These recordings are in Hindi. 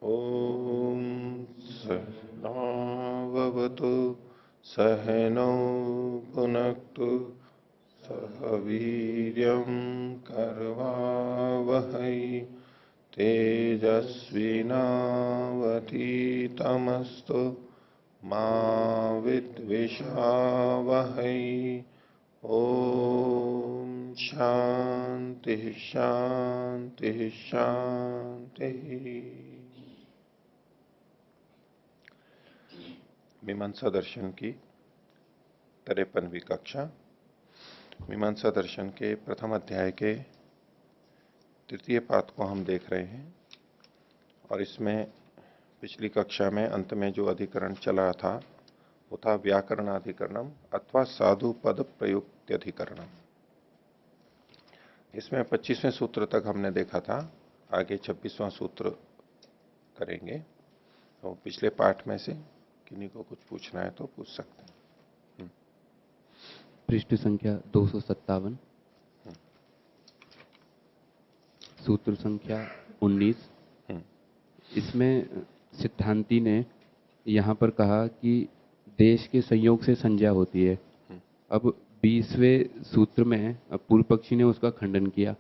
ॐ सहनाववतु सहनौ भुनक्तु सह वीर्यं करवावहै तेजस्विनावधीतमस्तु मा विद्विषावहै। ओम शांति शांति शांति। मीमांसा दर्शन की 53वीं कक्षा। मीमांसा दर्शन के प्रथम अध्याय के तृतीय पाठ को हम देख रहे हैं और इसमें पिछली कक्षा में अंत में जो अधिकरण चला था वो था व्याकरणाधिकरणम अथवा साधु पद प्रयुक्त्यधिकरणम। इसमें 25वें सूत्र तक हमने देखा था, आगे 26वां सूत्र करेंगे। तो पिछले पाठ में से किन्हीं को कुछ पूछना है तो पूछ सकते हैं। पृष्ठ संख्या 257, सूत्र संख्या 19। इसमें सिद्धांती ने यहाँ पर कहा कि देश के संयोग से संज्ञा होती है। अब 20वें सूत्र में पूर्व पक्षी ने उसका खंडन किया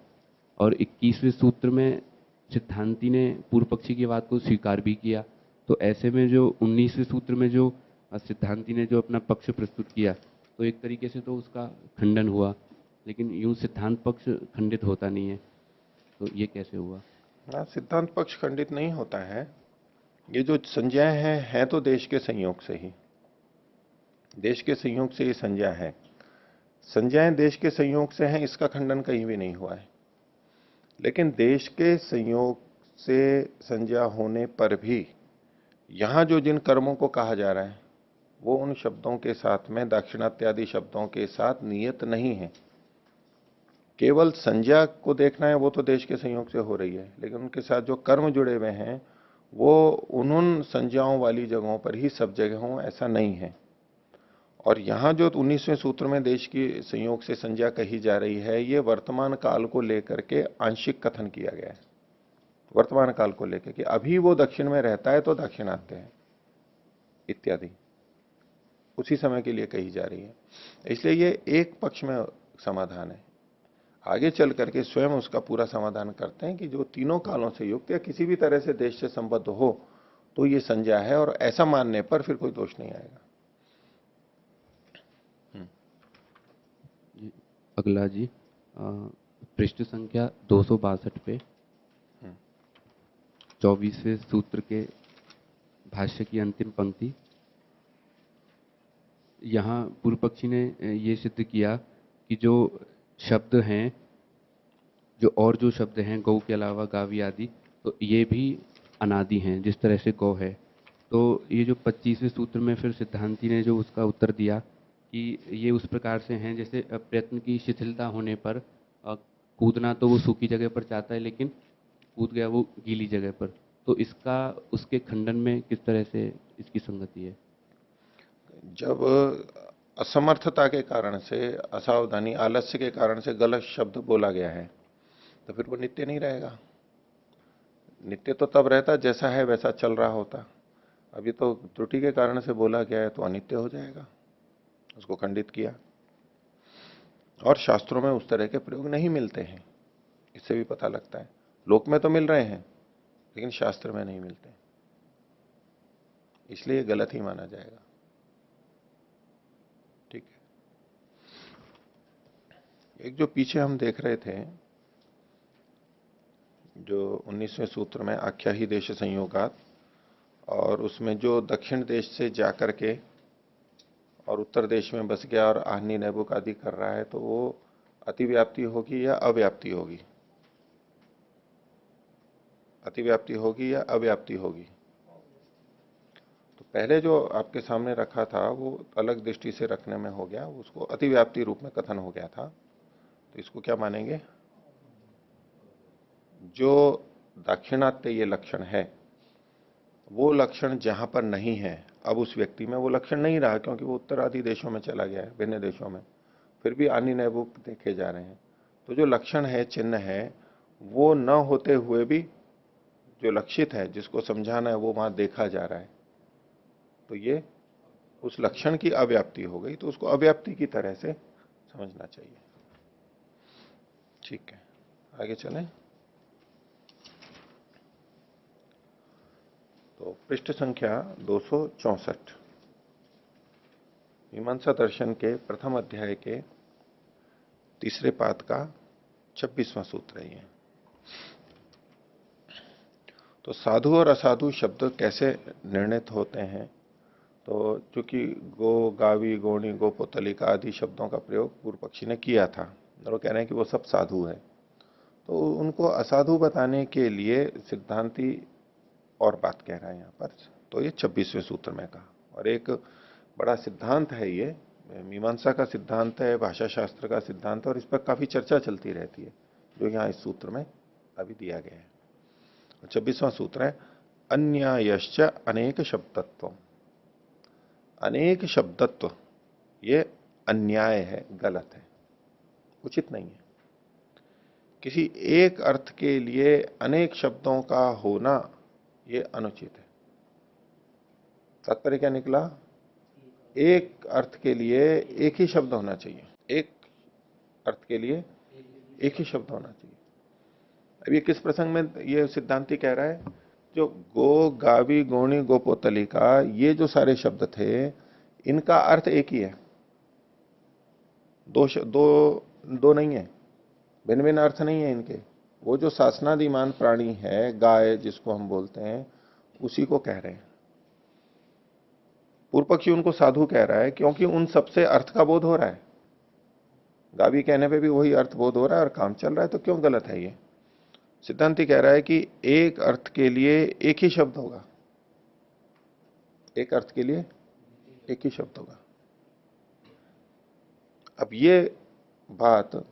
और 21वें सूत्र में सिद्धांती ने पूर्व पक्षी की बात को स्वीकार भी किया। तो ऐसे में जो 19वें सूत्र में जो सिद्धांती ने जो अपना पक्ष प्रस्तुत किया तो एक तरीके से तो उसका खंडन हुआ, लेकिन यूं सिद्धांत पक्ष खंडित होता नहीं है, तो ये कैसे हुआ? हाँ, सिद्धांत पक्ष खंडित नहीं होता है। ये जो संज्ञाएं हैं तो देश के संयोग से ही, देश के संयोग से ये संज्ञा है। संज्ञाएं देश के संयोग से हैं, इसका खंडन कहीं भी नहीं हुआ है। लेकिन देश के संयोग से संज्ञा होने पर भी यहां जो जिन कर्मों को कहा जा रहा है वो उन शब्दों के साथ में दाक्षिणात्यादि शब्दों के साथ नियत नहीं है। केवल संज्ञा को देखना है, वो तो देश के संयोग से हो रही है, लेकिन उनके साथ जो कर्म जुड़े हुए हैं वो उन संज्ञाओं वाली जगहों पर ही सब जगह हों, ऐसा नहीं है। और यहां जो 19वें सूत्र में देश की संयोग से संज्ञा कही जा रही है, ये वर्तमान काल को लेकर के आंशिक कथन किया गया है। वर्तमान काल को लेकर कि अभी वो दक्षिण में रहता है तो दाक्षिणात्य है इत्यादि, उसी समय के लिए कही जा रही है। इसलिए ये एक पक्ष में समाधान है। आगे चल करके स्वयं उसका पूरा समाधान करते हैं कि जो तीनों कालों से युक्त या किसी भी तरह से देश से संबद्ध हो तो ये संज्ञा है, और ऐसा मानने पर फिर कोई दोष नहीं आएगा। अगला जी, पृष्ठ संख्या 262 पे 24वें सूत्र के भाष्य की अंतिम पंक्ति। यहाँ पूर्व पक्षी ने ये सिद्ध किया कि जो शब्द हैं, जो शब्द हैं गौ के अलावा गावी आदि, तो ये भी अनादि हैं जिस तरह से गौ है। तो ये जो 25वें सूत्र में फिर सिद्धांती ने जो उसका उत्तर दिया कि ये उस प्रकार से हैं जैसे प्रयत्न की शिथिलता होने पर कूदना तो वो सूखी जगह पर चाहता है लेकिन कूद गया वो गीली जगह पर। तो इसका उसके खंडन में किस तरह से इसकी संगति है? जब असमर्थता के कारण से, असावधानी, आलस्य के कारण से गलत शब्द बोला गया है तो फिर वो नित्य नहीं रहेगा। नित्य तो तब रहता जैसा है वैसा चल रहा होता। अभी तो त्रुटि के कारण से बोला गया है तो अनित्य हो जाएगा। उसको खंडित किया। और शास्त्रों में उस तरह के प्रयोग नहीं मिलते हैं, इससे भी पता लगता है। लोक में तो मिल रहे हैं लेकिन शास्त्र में नहीं मिलते, इसलिए गलत ही माना जाएगा। ठीक है। एक जो पीछे हम देख रहे थे, जो 19वें सूत्र में आख्या ही देश संयोगात, और उसमें जो दक्षिण देश से जाकर के और उत्तर देश में बस गया और आहनी नैबुक आदि कर रहा है, तो वो अतिव्याप्ति होगी या अव्याप्ति होगी? अतिव्याप्ति होगी या अव्याप्ति होगी? तो पहले जो आपके सामने रखा था वो अलग दृष्टि से रखने में हो गया, उसको अतिव्याप्ति रूप में कथन हो गया था। तो इसको क्या मानेंगे? जो दाक्षिणात्य ये लक्षण है वो लक्षण जहां पर नहीं है, अब उस व्यक्ति में वो लक्षण नहीं रहा क्योंकि वो उत्तर आदि देशों में चला गया है, भिन्न देशों में, फिर भी आनी नैबुक देखे जा रहे हैं। तो जो लक्षण है, चिन्ह है, वो न होते हुए भी जो लक्षित है, जिसको समझाना है, वो वहां देखा जा रहा है, तो ये उस लक्षण की अव्याप्ति हो गई, तो उसको अव्याप्ति की तरह से समझना चाहिए। ठीक है, आगे चलें। तो पृष्ठ संख्या 264, मीमांसा दर्शन के प्रथम अध्याय के तीसरे पाद का 26वां सूत्र है ये। तो साधु और असाधु शब्द कैसे निर्णित होते हैं? तो चूंकि गो, गावी, गोणी, गोपोतलिका आदि शब्दों का प्रयोग पूर्व पक्षी ने किया था और वो कह रहे हैं कि वो सब साधु है, तो उनको असाधु बताने के लिए सिद्धांती और बात कह रहा है यहां पर। तो ये 26वें सूत्र में कहा, और एक बड़ा सिद्धांत है ये, मीमांसा का सिद्धांत है, भाषा शास्त्र का सिद्धांत है, और इस पर काफी चर्चा चलती रहती है, जो यहां इस सूत्र में अभी दिया गया है। 26वां सूत्र है अन्यायश्च अनेक शब्दत्व। अनेक शब्दत्व ये अन्याय है, गलत है, उचित नहीं है। किसी एक अर्थ के लिए अनेक शब्दों का होना ये अनुचित है। तात्पर्य क्या निकला? एक अर्थ के लिए एक ही शब्द होना चाहिए, एक अर्थ के लिए एक ही शब्द होना चाहिए। अब ये किस प्रसंग में ये सिद्धांती कह रहा है? जो गो, गावी, गोणी, गोपोतलिका, ये जो सारे शब्द थे, इनका अर्थ एक ही है, दो नहीं है, भिन्न भिन्न अर्थ नहीं है इनके। वो जो शासनादिमान प्राणी है, गाय जिसको हम बोलते हैं, उसी को कह रहे हैं। पूर्व पक्षी उनको साधु कह रहा है क्योंकि उन सबसे अर्थ का बोध हो रहा है। गावी कहने पे भी वही अर्थ बोध हो रहा है और काम चल रहा है, तो क्यों गलत है ये? सिद्धांती कह रहा है कि एक अर्थ के लिए एक ही शब्द होगा, एक अर्थ के लिए एक ही शब्द होगा। अब ये बात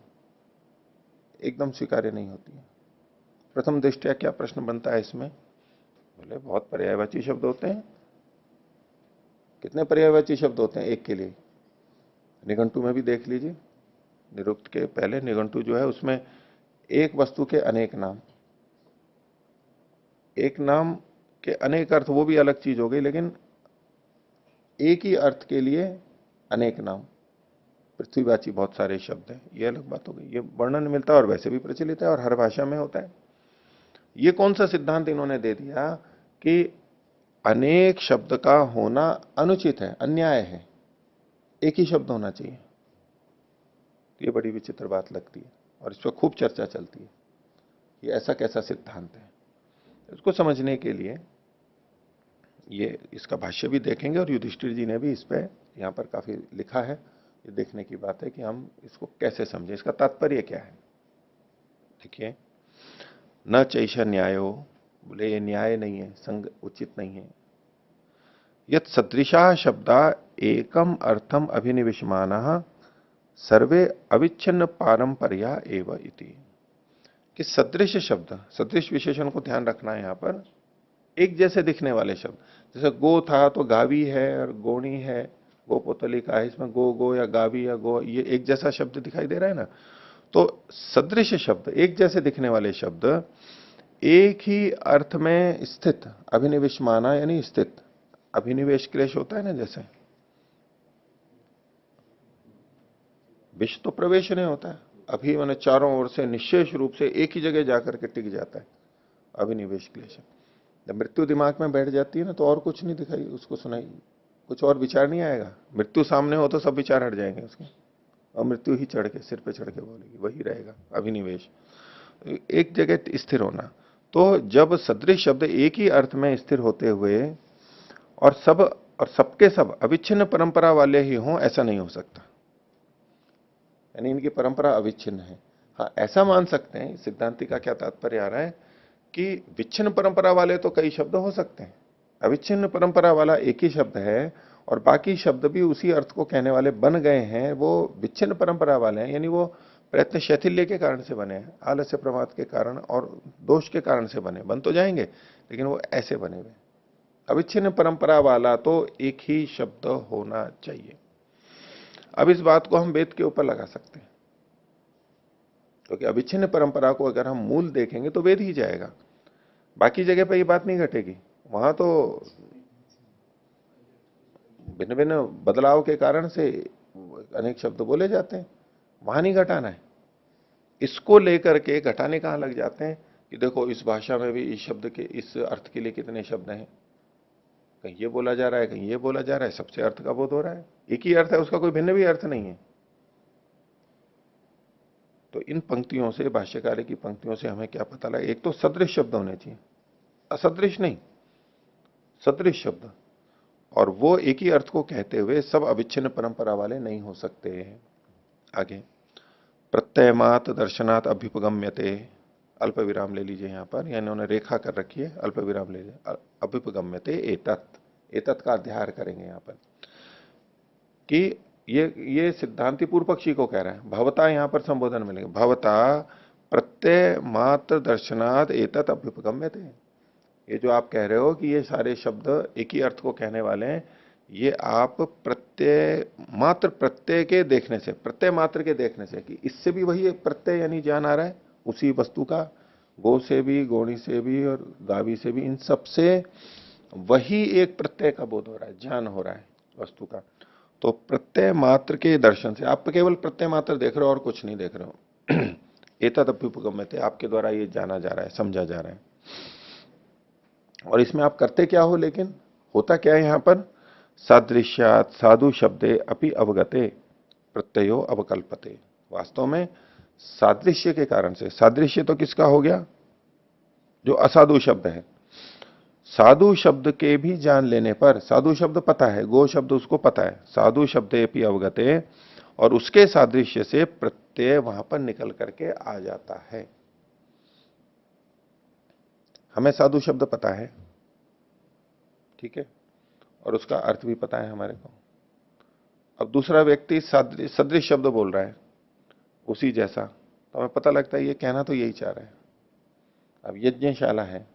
एकदम स्वीकार्य नहीं होती है। प्रथम दृष्टया क्या प्रश्न बनता है इसमें? बोले बहुत पर्यायवाची शब्द होते हैं। कितने पर्यायवाची शब्द होते हैं एक के लिए? निघंटु में भी देख लीजिए, निरुक्त के पहले निघंटु जो है उसमें एक वस्तु के अनेक नाम, एक नाम के अनेक अर्थ, वो भी अलग चीज हो गई, लेकिन एक ही अर्थ के लिए अनेक नाम। पृथ्वीवाची बहुत सारे शब्द हैं, ये अलग बात हो गई। ये वर्णन मिलता है और वैसे भी प्रचलित है और हर भाषा में होता है। ये कौन सा सिद्धांत इन्होंने दे दिया कि अनेक शब्द का होना अनुचित है, अन्याय है, एक ही शब्द होना चाहिए? ये बड़ी विचित्र बात लगती है और इस पर खूब चर्चा चलती है, ये ऐसा कैसा सिद्धांत है। इसको समझने के लिए ये इसका भाष्य भी देखेंगे, और युधिष्ठिर जी ने भी इस पे यहां पर काफी लिखा है। ये देखने की बात है कि हम इसको कैसे समझें, इसका तात्पर्य क्या है। देखिए, न चैषा न्यायो, बोले ये न्याय नहीं है, संग उचित नहीं है। यत सदृशा शब्दा एकम अर्थम अभिनिविष्मानः सर्वे अविच्छिन्न पारंपरिया एव इति। कि सदृश शब्द, सदृश विशेषण को ध्यान रखना है यहां पर, एक जैसे दिखने वाले शब्द, जैसे गो था तो गावी है और गोणी है, गोपोतलिका है, इसमें गो गो या गावी या गो, ये एक जैसा शब्द दिखाई दे रहा है ना। तो सदृश शब्द, एक जैसे दिखने वाले शब्द, एक ही अर्थ में स्थित, अभिनिविष्माना यानी स्थित, अभिनिवेश क्लेश होता है ना, जैसे विष तो प्रवेश नहीं होता है, अभी मैंने चारों ओर से निश्चेष रूप से एक ही जगह जाकर के टिक जाता है, अभिनिवेश क्लेश। जब मृत्यु दिमाग में बैठ जाती है ना, तो और कुछ नहीं दिखाई उसको सुनाई, कुछ और विचार नहीं आएगा। मृत्यु सामने हो तो सब विचार हट जाएंगे उसके, और मृत्यु ही चढ़ के सिर पे चढ़ के बोलेगी, वही रहेगा अभिनिवेश, एक जगह स्थिर होना। तो जब सदृश शब्द एक ही अर्थ में स्थिर होते हुए और सबके सब अविच्छिन्न परंपरा वाले ही हों, ऐसा नहीं हो सकता, यानी इनकी परंपरा अविच्छिन्न है। हाँ, ऐसा मान सकते हैं, सिद्धांति का क्या तात्पर्य आ रहा है कि विच्छिन्न परंपरा वाले तो कई शब्द हो सकते हैं, अविच्छिन्न परंपरा वाला एक ही शब्द है और बाकी शब्द भी उसी अर्थ को कहने वाले बन गए हैं, वो विच्छिन्न परंपरा वाले हैं, यानी वो प्रयत्न शैथिल्य के कारण से बने हैं, आलस्य प्रमाद के कारण और दोष के कारण से बन तो जाएंगे, लेकिन वो ऐसे बने हुए। अविच्छिन्न परंपरा वाला तो एक ही शब्द होना चाहिए। अब इस बात को हम वेद के ऊपर लगा सकते हैं, क्योंकि अविच्छिन्न परंपरा को अगर हम मूल देखेंगे तो वेद ही जाएगा। बाकी जगह पे ये बात नहीं घटेगी, वहां तो भिन्न भिन्न बदलाव के कारण से अनेक शब्द बोले जाते हैं, वहां नहीं घटाना है। इसको लेकर के घटाने कहां लग जाते हैं कि देखो इस भाषा में भी इस शब्द के इस अर्थ के लिए कितने शब्द हैं, कहीं ये बोला जा रहा है कहीं ये बोला जा रहा है, सबसे अर्थ का बोध हो रहा है, एक ही अर्थ है, उसका कोई भिन्न भी अर्थ नहीं है। तो इन पंक्तियों से, भाष्यकार की पंक्तियों से हमें क्या पता लगा, एक तो सदृश शब्द होने चाहिए, असदृश नहीं, सदृश शब्द, और वो एक ही अर्थ को कहते हुए सब अविच्छिन्न परंपरा वाले नहीं हो सकते। आगे, प्रत्ययमात दर्शनात् अभ्युपगम्यते, अल्प विराम ले लीजिए यहां पर, या इन्होंने रेखा कर रखी है, अल्प विराम ले लीजिए, अभ्युपगम्यते एतत्, एतत् का अध्याय करेंगे यहां पर कि ये सिद्धांति पूर्व पक्षी को कह रहा है, भवता यहां पर संबोधन मिलेंगे, भवता प्रत्यय मात्र दर्शनात् एतत् अभ्युपगम्यते, ये जो आप कह रहे हो कि ये सारे शब्द एक ही अर्थ को कहने वाले हैं, ये आप प्रत्यय मात्र, प्रत्यय के देखने से, प्रत्यय मात्र के देखने से, कि इससे भी वही एक प्रत्यय यानी ज्ञान आ रहा है उसी वस्तु का, गो से भी, गोणी से भी और गावी से भी, इन सब से वही एक प्रत्यय का बोध हो रहा है, ज्ञान हो रहा है वस्तु का। तो प्रत्यय मात्र के दर्शन से, आप केवल प्रत्यय मात्र देख रहे हो और कुछ नहीं देख रहे हो, एतत् अभ्युपगम्यते, आपके द्वारा ये जाना जा रहा है, समझा जा रहा है। और इसमें आप करते क्या हो, लेकिन होता क्या है यहां पर, सादृश्यात साधु शब्दे अपि अवगते प्रत्ययो अवकल्पते, वास्तव में सादृश्य के कारण से, सादृश्य तो किसका हो गया, जो असाधु शब्द है, साधु शब्द के भी जान लेने पर, साधु शब्द पता है, गो शब्द उसको पता है, साधु शब्दे अपि अवगते, और उसके सादृश्य से प्रत्यय वहां पर निकल करके आ जाता है। हमें साधु शब्द पता है, ठीक है, और उसका अर्थ भी पता है हमारे को। अब दूसरा व्यक्ति सदृश शब्द बोल रहा है उसी जैसा, तो हमें पता लगता है ये कहना तो यही चाह रहा है। अब यज्ञशाला है,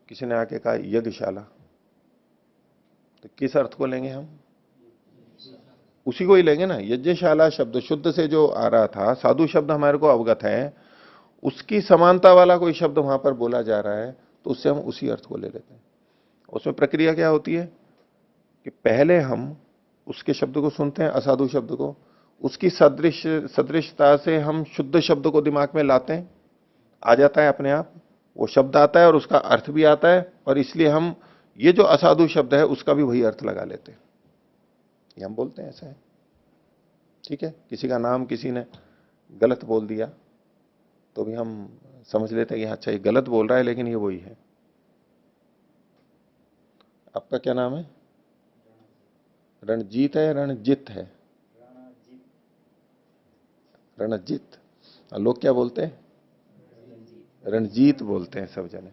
किसी ने आके कहा यज्ञशाला, तो किस अर्थ को लेंगे हम, उसी को ही लेंगे ना। यज्ञशाला शब्द शुद्ध से जो आ रहा था, साधु शब्द हमारे को अवगत है, उसकी समानता वाला कोई शब्द वहां पर बोला जा रहा है, तो उससे हम उसी अर्थ को ले लेते हैं। उसमें प्रक्रिया क्या होती है कि पहले हम उसके शब्द को सुनते हैं, असाधु शब्द को, उसकी सदृशता से हम शुद्ध शब्द को दिमाग में लाते हैं, आ जाता है अपने आप, वो शब्द आता है और उसका अर्थ भी आता है, और इसलिए हम ये जो असाधु शब्द है उसका भी वही अर्थ लगा लेते हैं, ये हम बोलते हैं, ऐसा है, ठीक है। किसी का नाम किसी ने गलत बोल दिया तो भी हम समझ लेते हैं कि अच्छा ये गलत बोल रहा है, लेकिन ये वही है। आपका क्या नाम है, रणजीत है, रणजित है, रणजित, लोग क्या बोलते हैं, रणजीत बोलते हैं सब जने,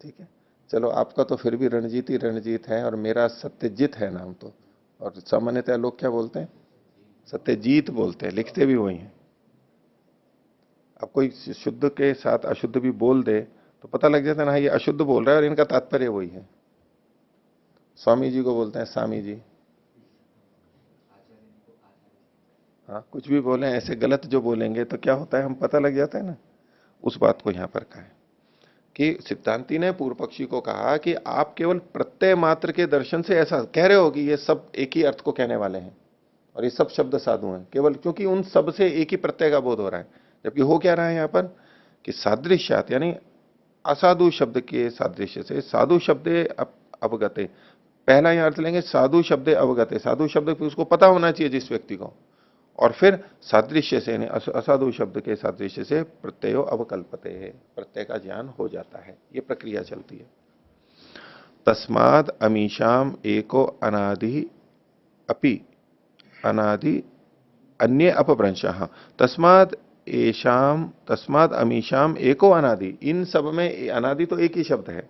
ठीक है। चलो आपका तो फिर भी रणजीत ही रणजीत है, और मेरा सत्यजीत है नाम तो, और सामान्यतः लोग क्या बोलते हैं, सत्यजीत बोलते हैं, लिखते भी वही हैं। अब कोई शुद्ध के साथ अशुद्ध भी बोल दे तो पता लग जाता है ना, ये अशुद्ध बोल रहा है और इनका तात्पर्य वही है। स्वामी जी को बोलते हैं स्वामी जी, हाँ, कुछ भी बोले ऐसे गलत जो बोलेंगे तो क्या होता है, हम पता लग जाता है ना, उस बात को यहां पर कहा है कि सिद्धांति ने पूर्व पक्षी को कहा कि आप केवल प्रत्यय मात्र के दर्शन से ऐसा कह रहे हो कि ये सब एक ही अर्थ को कहने वाले हैं और ये सब शब्द साधु हैं, केवल क्योंकि उन सब से एक ही प्रत्यय का बोध हो रहा है। जबकि हो क्या रहा है यहां पर कि सादृश्यात, यानी असाधु शब्द के सादृश्य से साधु शब्द अवगते, पहला यहां अर्थ लेंगे साधु शब्द अवगते, साधु शब्द उसको पता होना चाहिए जिस व्यक्ति को, और फिर सादृश्य से यानी असाधु शब्द के सादृश्य से प्रत्ययो अवकल्पते है, प्रत्यय का ज्ञान हो जाता है, ये प्रक्रिया चलती है। तस्माद अमीशाम एको अनादि अपि अनादि अन्य अपभ्रंश, तस्माद एशाम तस्माद अमीशाम एको अनादि, इन सब में अनादि तो एक ही शब्द है,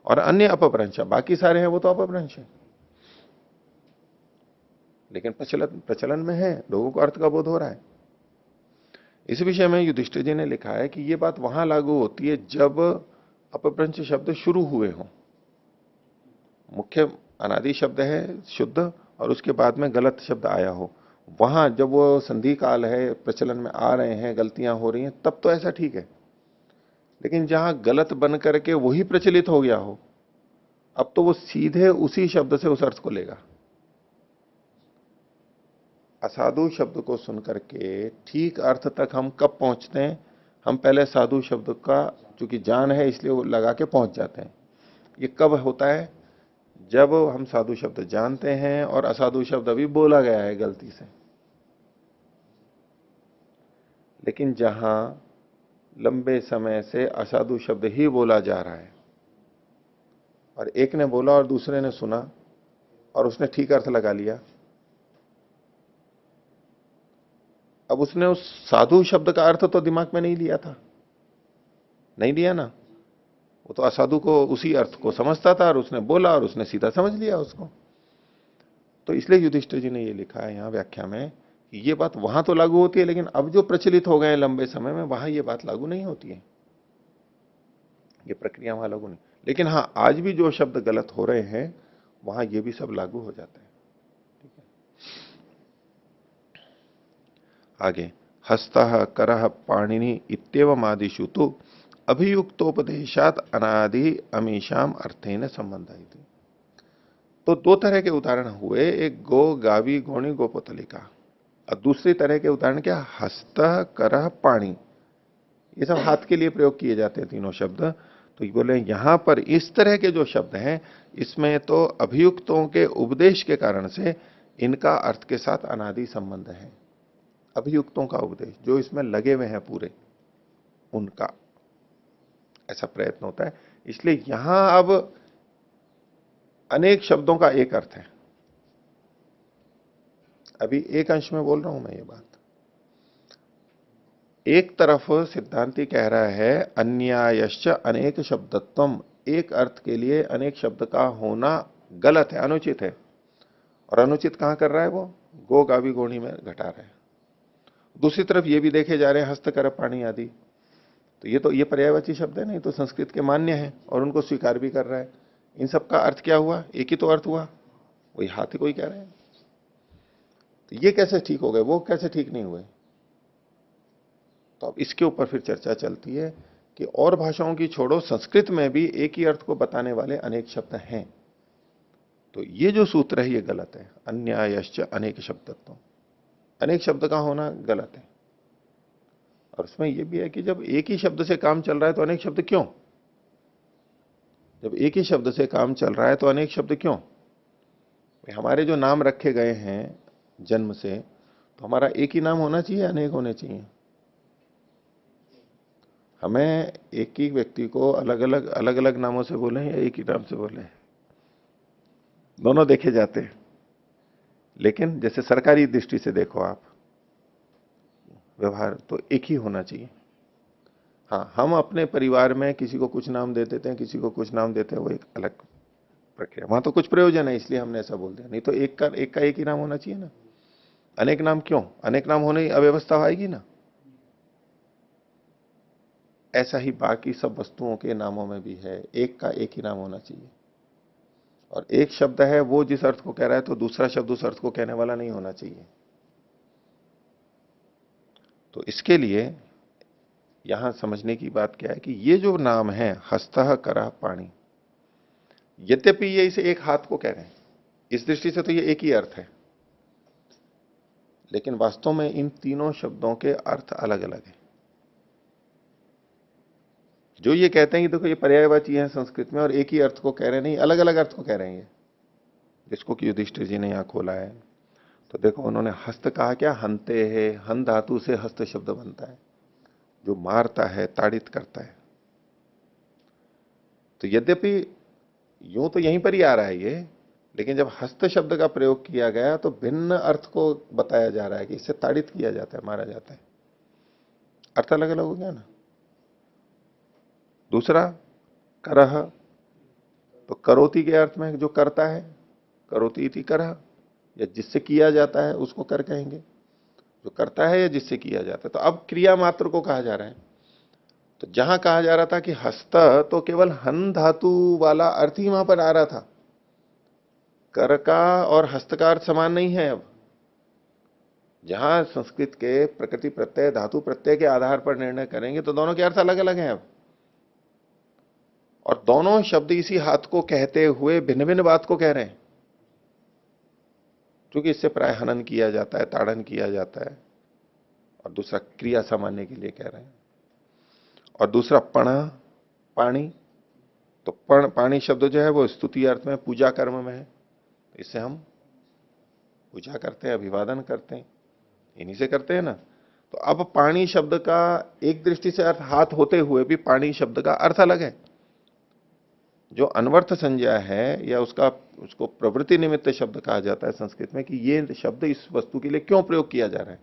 और अन्य अपभ्रंश, बाकी सारे हैं वो तो अपभ्रंश है, लेकिन प्रचलन में है, लोगों को अर्थ का बोध हो रहा है। इस विषय में युधिष्ठिर जी ने लिखा है कि यह बात वहां लागू होती है जब अपभ्रंश शब्द शुरू हुए हो, मुख्य अनादि शब्द है शुद्ध और उसके बाद में गलत शब्द आया हो, वहां जब वो संधि काल है, प्रचलन में आ रहे हैं, गलतियां हो रही हैं, तब तो ऐसा ठीक है। लेकिन जहां गलत बन करके वही प्रचलित हो गया हो, अब तो वो सीधे उसी शब्द से उस अर्थ को लेगा। असाधु शब्द को सुनकर के ठीक अर्थ तक हम कब पहुंचते हैं? हम पहले साधु शब्द का चूंकि जान है इसलिए वो लगा के पहुंच जाते हैं। ये कब होता है? जब हम साधु शब्द जानते हैं और असाधु शब्द अभी बोला गया है गलती से। लेकिन जहां लंबे समय से असाधु शब्द ही बोला जा रहा है और एक ने बोला और दूसरे ने सुना और उसने ठीक अर्थ लगा लिया, अब उसने उस साधु शब्द का अर्थ तो दिमाग में नहीं लिया था, नहीं लिया ना। वो तो असाधु को उसी अर्थ को समझता था और उसने बोला और उसने सीधा समझ लिया उसको। तो इसलिए युधिष्ठिर जी ने ये लिखा है यहां व्याख्या में कि ये बात वहां तो लागू होती है, लेकिन अब जो प्रचलित हो गए लंबे समय में वहां ये बात लागू नहीं होती है, ये प्रक्रिया वहां लागू नहीं। लेकिन हां, आज भी जो शब्द गलत हो रहे हैं वहां ये भी सब लागू हो जाता है। ठीक है, आगे हस्तः करः पाणिनि इत्येवम् आदिषु तु अभियुक्तोपदेशात अनादि अमीशाम अर्थेन संबंध। तो दो तरह के उदाहरण हुए, एक गो गावी गौणी गोपोतलिका, और दूसरी तरह के उदाहरण क्या? हस्त करह पाणी। ये सब हाथ के लिए प्रयोग किए जाते हैं तीनों शब्द। तो ये बोले यहां पर इस तरह के जो शब्द हैं इसमें तो अभियुक्तों के उपदेश के कारण से इनका अर्थ के साथ अनादि संबंध है। अभियुक्तों का उपदेश जो इसमें लगे हुए हैं पूरे, उनका ऐसा प्रयत्न होता है। इसलिए यहां अब अनेक शब्दों का एक अर्थ है। अभी एक अंश में बोल रहा हूं मैं ये बात। एक तरफ सिद्धांति कह रहा है अन्यायश्च अनेक शब्दत्वम, एक अर्थ के लिए अनेक शब्द का होना गलत है, अनुचित है। और अनुचित कहां कर रहा है वो? गो गावी गोणी में घटा रहा है। दूसरी तरफ ये भी देखे जा रहे हैं हस्तकर पाणी आदि, तो ये पर्यायवाची शब्द है, नहीं तो संस्कृत के मान्य है और उनको स्वीकार भी कर रहा है। इन सब का अर्थ क्या हुआ? एक ही तो अर्थ हुआ, वही हाथी को ही कह रहे हैं। तो ये कैसे ठीक हो गए, वो कैसे ठीक नहीं हुए? तो अब इसके ऊपर फिर चर्चा चलती है कि और भाषाओं की छोड़ो, संस्कृत में भी एक ही अर्थ को बताने वाले अनेक शब्द हैं। तो ये जो सूत्र है ये गलत है। अन्यायश्च अनेक शब्दत्व, अनेक शब्द का होना गलत है। और उसमें यह भी है कि जब एक ही शब्द से काम चल रहा है तो अनेक शब्द क्यों? जब एक ही शब्द से काम चल रहा है तो अनेक शब्द क्यों? हमारे जो नाम रखे गए हैं जन्म से, तो हमारा एक ही नाम होना चाहिए, अनेक होने चाहिए? हमें एक ही व्यक्ति को अलग अलग नामों से बोले या एक ही नाम से बोले, दोनों देखे जाते हैं। लेकिन जैसे सरकारी दृष्टि से देखो आप व्यवहार, तो एक ही होना चाहिए। हाँ, हम अपने परिवार में किसी को कुछ नाम दे देते हैं, किसी को कुछ नाम देते हैं, वो एक अलग प्रक्रिया, वहां तो कुछ प्रयोजन है इसलिए हमने ऐसा बोल दिया। नहीं तो एक का एक ही नाम होना चाहिए ना। अनेक नाम क्यों? अनेक नाम होने ही अव्यवस्था आएगी ना। ऐसा ही बाकी सब वस्तुओं के नामों में भी है, एक का एक ही नाम होना चाहिए। और एक शब्द है वो जिस अर्थ को कह रहा है तो दूसरा शब्द उस अर्थ को कहने वाला नहीं होना चाहिए। तो इसके लिए यहां समझने की बात क्या है कि ये जो नाम है हस्तः करः पाणी, यद्यपि ये इसे एक हाथ को कह रहे हैं, इस दृष्टि से तो ये एक ही अर्थ है, लेकिन वास्तव में इन तीनों शब्दों के अर्थ अलग अलग हैं। जो ये कहते हैं कि देखो ये पर्यायवाची है संस्कृत में और एक ही अर्थ को कह रहे हैं, नहीं, अलग अलग अर्थ को कह रहे हैं ये, जिसको कि युधिष्ठिर जी ने यहां खोला है। तो देखो उन्होंने हस्त कहा, क्या? हंते है, हन धातु से हस्त शब्द बनता है, जो मारता है, ताड़ित करता है। तो यद्यपि यूं तो यहीं पर ही आ रहा है ये, लेकिन जब हस्त शब्द का प्रयोग किया गया तो भिन्न अर्थ को बताया जा रहा है कि इससे ताड़ित किया जाता है, मारा जाता है। अर्थ अलग अलग हो गया ना। दूसरा करह, तो करोति के अर्थ में जो करता है, करोति इति करह, या जिससे किया जाता है उसको कर कहेंगे, जो करता है या जिससे किया जाता है। तो अब क्रिया मात्र को कहा जा रहा है। तो जहां कहा जा रहा था कि हस्त, तो केवल हन धातु वाला अर्थ ही वहां पर आ रहा था। कर का और हस्त का अर्थ समान नहीं है। अब जहां संस्कृत के प्रकृति प्रत्यय धातु प्रत्यय के आधार पर निर्णय करेंगे तो दोनों के अर्थ अलग अलग हैं अब। और दोनों शब्द इसी हाथ को कहते हुए भिन्न भिन्न बात को कह रहे हैं, क्योंकि इससे प्राय हनन किया जाता है, ताड़न किया जाता है, और दूसरा क्रिया सामान्य के लिए कह रहे हैं। और दूसरा पण, पाणी, तो पण पाणी शब्द जो है वो स्तुति अर्थ में, पूजा कर्म में है, इससे हम पूजा करते हैं, अभिवादन करते हैं, इन्हीं से करते हैं ना। तो अब पाणी शब्द का एक दृष्टि से अर्थ हाथ होते हुए भी पाणी शब्द का अर्थ अलग है। जो अनवर्थ संज्ञा है या उसको प्रवृत्ति निमित्त शब्द कहा जाता है संस्कृत में, कि ये शब्द इस वस्तु के लिए क्यों प्रयोग किया जा रहा है,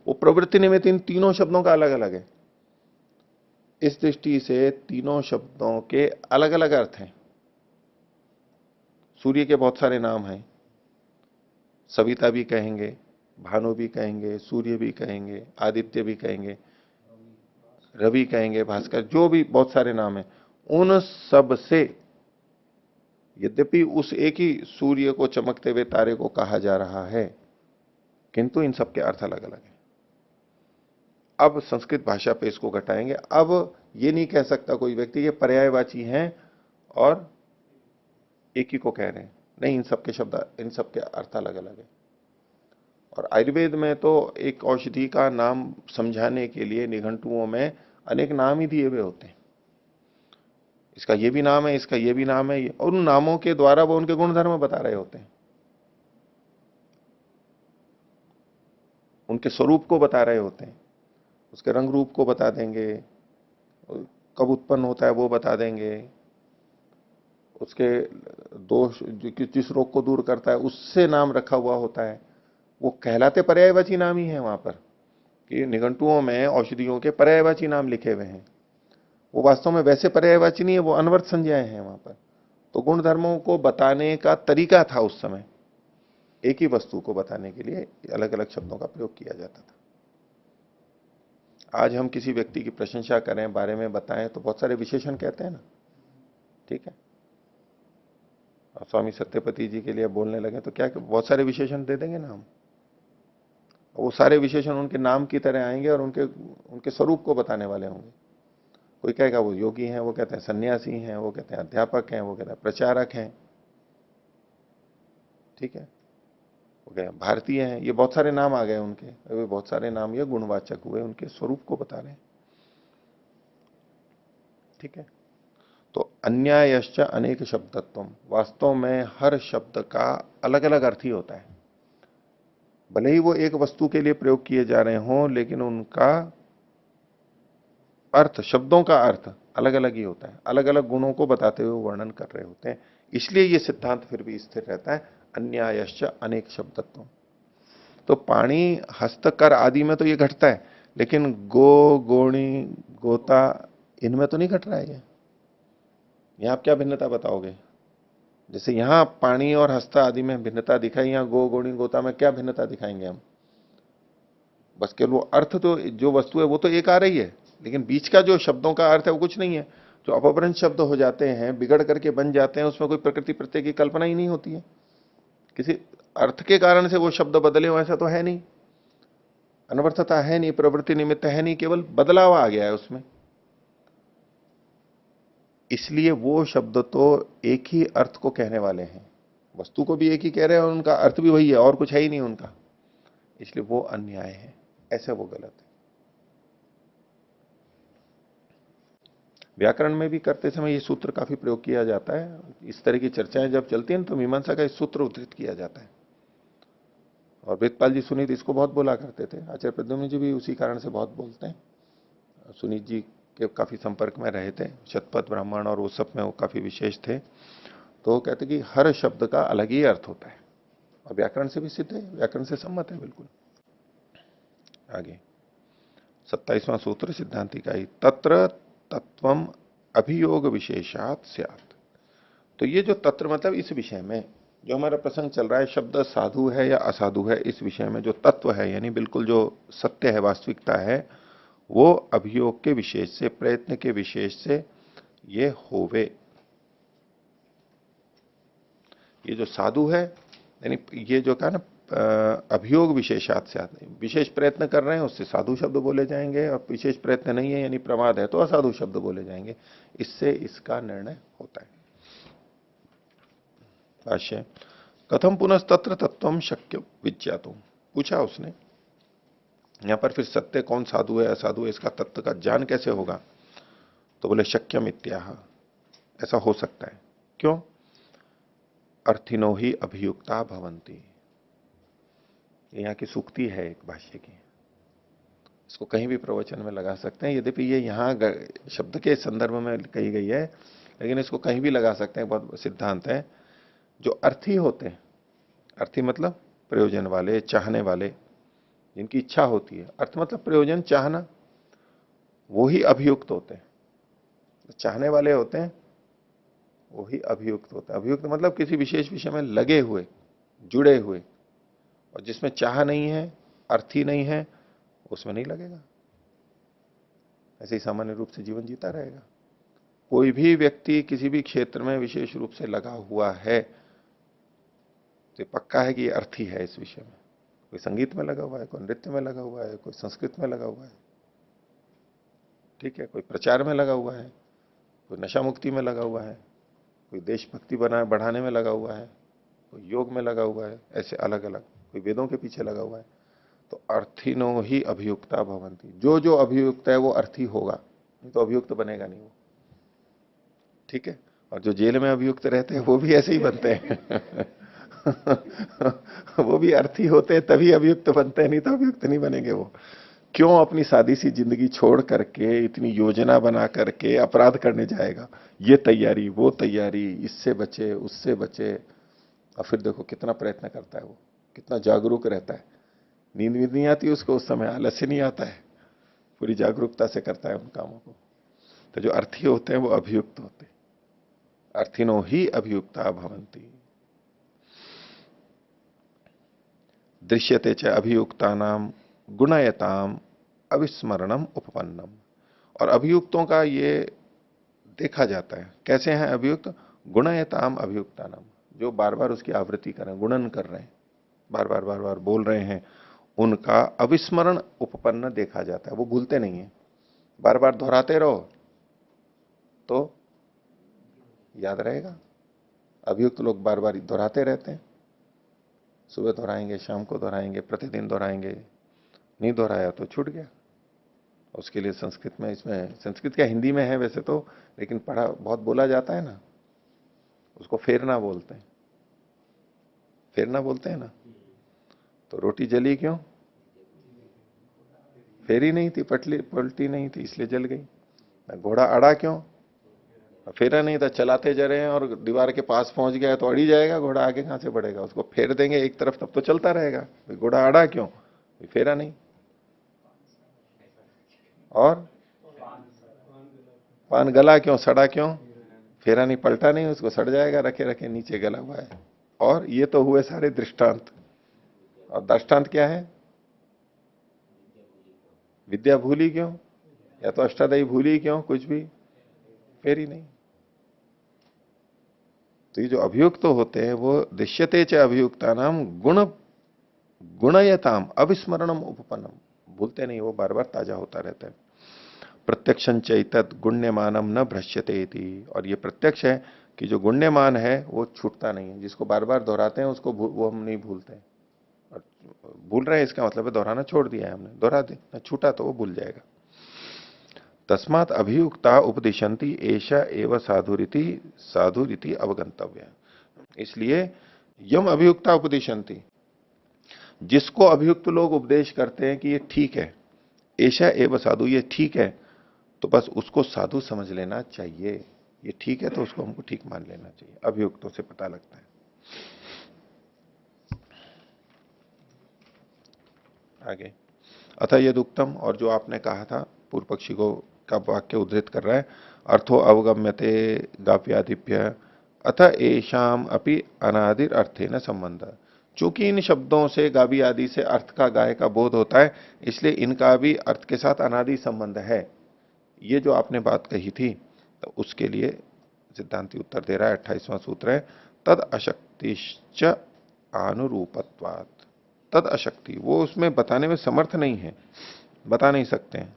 वो प्रवृत्ति निमित्त इन तीनों शब्दों का अलग अलग है। इस दृष्टि से तीनों शब्दों के अलग अलग अर्थ हैं। सूर्य के बहुत सारे नाम हैं, सविता भी कहेंगे, भानु भी कहेंगे, सूर्य भी कहेंगे, आदित्य भी कहेंगे, रवि कहेंगे, भास्कर, जो भी बहुत सारे नाम हैं, उन सब से यद्यपि उस एक ही सूर्य को, चमकते हुए तारे को कहा जा रहा है, किंतु इन सब के अर्थ अलग अलग हैं। अब संस्कृत भाषा पे इसको घटाएंगे। अब ये नहीं कह सकता कोई व्यक्ति ये पर्यायवाची हैं और एक ही को कह रहे हैं, नहीं, इन सब के शब्द, इन सब के अर्थ अलग अलग है। और आयुर्वेद में तो एक औषधि का नाम समझाने के लिए निघंटुओं में अनेक नाम ही दिए हुए होते हैं। इसका ये भी नाम है, इसका ये भी नाम है, और उन नामों के द्वारा वो उनके गुणधर्म बता रहे होते हैं, उनके स्वरूप को बता रहे होते हैं, उसके रंग रूप को बता देंगे, कब उत्पन्न होता है वो बता देंगे, उसके दोष जिस रोग को दूर करता है उससे नाम रखा हुआ होता है। वो कहलाते पर्यायवाची नाम ही है वहां पर, कि निघंटुओं में औषधियों के पर्यायवाची नाम लिखे हुए हैं। वो वास्तव में वैसे पर्यायवाची नहीं है, वो अनवर्थ संज्ञाएं हैं वहां पर। तो गुण धर्मों को बताने का तरीका था उस समय, एक ही वस्तु को बताने के लिए अलग अलग शब्दों का प्रयोग किया जाता था। आज हम किसी व्यक्ति की प्रशंसा करें, बारे में बताएं, तो बहुत सारे विशेषण कहते हैं ना, ठीक है। स्वामी सत्यपति जी के लिए बोलने लगे तो क्या बहुत सारे विशेषण दे देंगे ना हम, वो सारे विशेषण उनके नाम की तरह आएंगे और उनके उनके स्वरूप को बताने वाले होंगे। कोई कहेगा वो योगी हैं, वो कहते हैं सन्यासी हैं, वो कहते हैं अध्यापक हैं, वो कहते हैं प्रचारक हैं, ठीक है, वो कहते हैं भारतीय हैं, ये बहुत सारे नाम आ गए उनके, वे बहुत सारे नाम ये गुणवाचक हुए, उनके स्वरूप को बता रहे हैं, ठीक है। तो अन्यायश्च अनेक शब्दत्वम, वास्तव में हर शब्द का अलग अलग अर्थ ही होता है। भले ही वो एक वस्तु के लिए प्रयोग किए जा रहे हों, लेकिन उनका अर्थ, शब्दों का अर्थ अलग अलग ही होता है, अलग अलग गुणों को बताते हुए वर्णन कर रहे होते हैं। इसलिए ये सिद्धांत फिर भी स्थिर रहता है, अन्यायश्च अनेक शब्दत्व। तो पाणी, हस्तकर आदि में तो ये घटता है, लेकिन गो, गोणी, गोता, इनमें तो नहीं घट रहा है ये। यहां आप क्या भिन्नता बताओगे? जैसे यहां पाणी और हस्त आदि में भिन्नता दिखाई, यहां गो, गोणी, गोता में क्या भिन्नता दिखाएंगे हम? बस केवल वो अर्थ, तो जो वस्तु है वो तो एक आ रही है, लेकिन बीच का जो शब्दों का अर्थ है वो कुछ नहीं है। जो अपभ्रंश शब्द हो जाते हैं, बिगड़ करके बन जाते हैं, उसमें कोई प्रकृति प्रत्यय की कल्पना ही नहीं होती है। किसी अर्थ के कारण से वो शब्द बदले हो ऐसा तो है नहीं, अनवर्थता है नहीं, प्रवृत्ति निमित्त है नहीं, केवल बदलाव आ गया है उसमें। इसलिए वो शब्द तो एक ही अर्थ को कहने वाले हैं, वस्तु को भी एक ही कह रहे हैं और उनका अर्थ भी वही है, और कुछ है ही नहीं उनका, इसलिए वो अन्याय है, ऐसे वो गलत है। व्याकरण में भी करते समय ये सूत्र काफी प्रयोग किया जाता है। इस तरह की चर्चाएं जब चलती हैं तो मीमांसा का इस सूत्र उद्धृत किया जाता है, और वेदपाल जी सुनीत इसको बहुत बोला करते थे। आचार्य प्रद्युम्न जी भी उसी कारण से बहुत बोलते हैं। सुनीत जी के काफी संपर्क में रहे थे, शतपथ ब्राह्मण और वो सब में वो काफी विशेष थे। तो वो कहते कि हर शब्द का अलग ही अर्थ होता है, और व्याकरण से भी सिद्ध है, व्याकरण से सम्मत है बिल्कुल। आगे 27वां सूत्र सिद्धांति का ही, तत्र तत्वम अभियोग विशेषात स्यात्। तो ये जो तत्र मतलब इस विषय में जो हमारा प्रसंग चल रहा है, शब्द साधु है या असाधु है, इस विषय में जो तत्व है, यानी बिल्कुल जो सत्य है, वास्तविकता है, वो अभियोग के विशेष से, प्रयत्न के विशेष से ये होवे। ये जो साधु है, यानी ये जो कहा ना अभियोग विशेषात से आते हैं। विशेष प्रयत्न कर रहे हैं उससे साधु शब्द बोले जाएंगे, और विशेष प्रयत्न नहीं है यानी प्रमाद है तो असाधु शब्द बोले जाएंगे। इससे इसका निर्णय होता है। भाष्य कथम पुनस्तत्र तत्वम शक्य विज्ञातुम, पूछा उसने यहां पर फिर सत्य कौन साधु है असाधु है इसका तत्व का ज्ञान कैसे होगा? तो बोले शक्यम इत्याह, ऐसा हो सकता है। क्यों? अर्थिनो ही अभियुक्ता भवंती, यहाँ की सूक्ति है एक भाष्य की, इसको कहीं भी प्रवचन में लगा सकते हैं। यद्यपि ये यहाँ शब्द के संदर्भ में कही गई है, लेकिन इसको कहीं भी लगा सकते हैं। बहुत सिद्धांत है। जो अर्थी होते हैं, अर्थी मतलब प्रयोजन वाले, चाहने वाले, जिनकी इच्छा होती है, अर्थ मतलब प्रयोजन, चाहना, वो ही अभियुक्त होते हैं। चाहने वाले होते हैं वो ही अभियुक्त होते हैं। अभियुक्त मतलब किसी विशेष विषय में लगे हुए, जुड़े हुए, और जिसमें चाह नहीं है, अर्थी नहीं है, उसमें नहीं लगेगा। ऐसे ही सामान्य रूप से जीवन जीता रहेगा। कोई भी व्यक्ति किसी भी क्षेत्र में विशेष रूप से लगा हुआ है तो पक्का है कि ये अर्थी है इस विषय में। कोई संगीत में लगा हुआ है, कोई नृत्य में लगा हुआ है, कोई संस्कृत में लगा हुआ है, ठीक है, कोई प्रचार में लगा हुआ है, कोई नशा मुक्ति में लगा हुआ है, कोई देशभक्ति बढ़ाने में लगा हुआ है, कोई योग में लगा हुआ है, ऐसे अलग अलग, कोई वेदों के पीछे लगा हुआ है। तो अर्थिनो ही अभियुक्ता भवंती, जो जो अभियुक्त है वो अर्थी होगा, नहीं तो अभियुक्त बनेगा नहीं वो, ठीक है। और जो जेल में अभियुक्त रहते हैं वो भी ऐसे ही बनते हैं वो भी अर्थी होते हैं तभी अभियुक्त बनते हैं, नहीं तो अभियुक्त नहीं बनेंगे वो। क्यों अपनी सादी सी जिंदगी छोड़ करके इतनी योजना बना करके अपराध करने जाएगा? ये तैयारी, वो तैयारी, इससे बचे, उससे बचे, और फिर देखो कितना प्रयत्न करता है वो, कितना जागरूक रहता है। नींद वींद नहीं आती उसको उस समय, आलस्य नहीं आता है, पूरी जागरूकता से करता है उन कामों को। तो जो अर्थी होते हैं वो अभियुक्त होते हैं। अर्थिनो ही अभियुक्ता भवंती। दृश्यते च अभियुक्ता नाम गुणयताम अविस्मरणम उपपन्नम। और अभियुक्तों का ये देखा जाता है। कैसे हैं अभियुक्त? गुणयताम अभियुक्ता नाम, जो बार बार उसकी आवृत्ति कर रहे हैं, गुणन कर रहे हैं, बार बार बोल रहे हैं, उनका अविस्मरण उपपन्न देखा जाता है। वो भूलते नहीं है, बार बार दोहराते रहो तो याद रहेगा। अभियुक्त लोग बार बार दोहराते रहते हैं, सुबह दोहराएंगे, शाम को दोहराएंगे, प्रतिदिन दोहराएंगे। नहीं दोहराया तो छूट गया। उसके लिए संस्कृत में, इसमें संस्कृत क्या हिंदी में है वैसे तो, लेकिन पढ़ा बहुत बोला जाता है ना, उसको फेरना बोलते हैं। फेरना बोलते हैं ना। तो रोटी जली क्यों? फेरी नहीं थी, पलटी नहीं थी, इसलिए जल गई। घोड़ा अड़ा क्यों? फेरा नहीं था, चलाते जा रहे हैं और दीवार के पास पहुंच गया तो अड़ी जाएगा घोड़ा, आगे कहां से बढ़ेगा? उसको फेर देंगे एक तरफ तब तो चलता रहेगा। घोड़ा अड़ा क्यों? फेरा नहीं। और पान गला क्यों, सड़ा क्यों? फेरा नहीं, पलटा नहीं, उसको सड़ जाएगा, रखे रखे नीचे गला हुआ है। और ये तो हुए सारे दृष्टांत। और दृष्टांत क्या है? विद्या भूली क्यों, या तो अष्टादयी भूली क्यों, कुछ भी फेरी नहीं। तो ये जो अभियुक्त तो होते हैं वो दृश्यते च अभियुक्ता नाम गुणयताम अविस्मरणम उपपन्नम, भूलते नहीं, वो बार बार ताजा होता रहता है। प्रत्यक्षं चैतत गुण्यमानम न भ्रश्यते इति। और ये प्रत्यक्ष है कि जो गुण्यमान है वो छूटता नहीं है। जिसको बार बार दोहराते हैं उसको वो हम नहीं भूलते हैं। और भूल रहे हैं इसका मतलब है दोहराना छोड़ दिया है हमने, दोहरा दे ना, छूटा तो वो भूल जाएगा। तस्मात् अभियुक्ता उपदिशंति एषा एव साधुरीति अवगंतव्य। इसलिए यम अभियुक्ता उपदिशंति, जिसको अभियुक्त लोग उपदेश करते हैं कि ये ठीक है, ऐशा एव साधु, ये ठीक है, तो बस उसको साधु समझ लेना चाहिए। ये ठीक है तो उसको हमको ठीक मान लेना चाहिए। अभियुक्तों से पता लगता है। आगे अतः यदुक्तम, और जो आपने कहा था पूर्व पक्षी को का वाक्य उद्धृत कर रहा है, अर्थो अवगम्यते गाप्यादिप्य अतः एशाम अपि अनादिर अर्थे न संबंध। चूंकि इन शब्दों से गावी आदि से अर्थ का गाय का बोध होता है, इसलिए इनका भी अर्थ के साथ अनादि संबंध है। ये जो आपने बात कही थी तो उसके लिए सिद्धांति उत्तर दे रहा है। 28वां सूत्र है, तद अशक्तिश्च अनुरूपत्वात्। तद अशक्ति, वो उसमें बताने में समर्थ नहीं है, बता नहीं सकते हैं।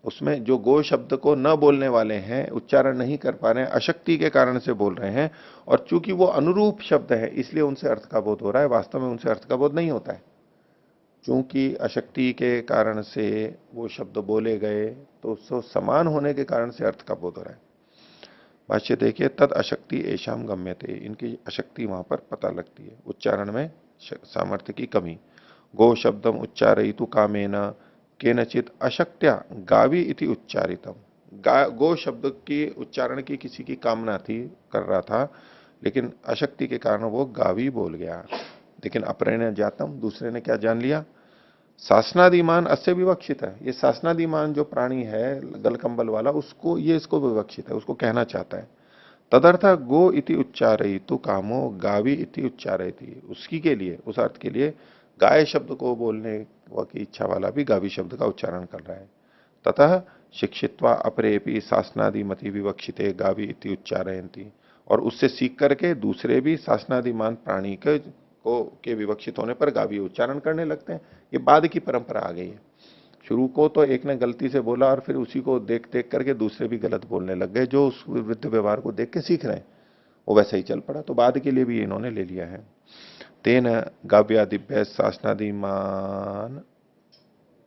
उसमें जो गो शब्द को न बोलने वाले हैं, उच्चारण नहीं कर पा रहे हैं, अशक्ति के कारण से बोल रहे हैं, और चूंकि वो अनुरूप शब्द है इसलिए उनसे अर्थ का बोध हो रहा है, वास्तव में उनसे अर्थ का बोध नहीं होता है। चूंकि अशक्ति के कारण से वो शब्द बोले गए तो उससे समान होने के कारण से अर्थ का बोध हो रहा है। भाष्य देखिए, तद अशक्ति ऐशाम गम्यते, इनकी अशक्ति वहां पर पता लगती है, उच्चारण में सामर्थ्य की कमी। गो शब्दम उच्चारयितु कामेन केनचित अशक्त्या गावी इति उच्चारितम। गो शब्द की उच्चारण की किसी की कामना थी, कर रहा था, लेकिन अशक्ति के कारण वो गावी बोल गया। लेकिन अपरेण जातम, दूसरे ने क्या जान लिया, शासनादिमान अस्य विवक्षित है, ये शासनादिमान जो प्राणी है गलकंबल वाला, उसको ये इसको विवक्षित है, उसको कहना चाहता है। तदर्थ गो इति उच्चारयितु कामो गावी इति उच्चारयति, उसकी के लिए, उस अर्थ के लिए गाय शब्द को बोलने की इच्छा वाला भी गावी शब्द का उच्चारण कर रहा है। ततः शिक्षित्वा अपरेपि शासनादि मति विवक्षिते गावी इति उच्चारयन्ति, और उससे सीख करके दूसरे भी शासनादिमान प्राणी के विवक्षित होने पर गावी उच्चारण करने लगते हैं। ये बाद की परंपरा आ गई है। शुरू को तो एक ने गलती से बोला और फिर उसी को देख देख करके दूसरे भी गलत बोलने लग गए, जो उस वृद्ध व्यवहार को देख के सीख रहे हैं वो वैसा ही चल पड़ा, तो बाद के लिए भी इन्होंने ले लिया है। तेन गाव्यादिभ्य शासनादिमान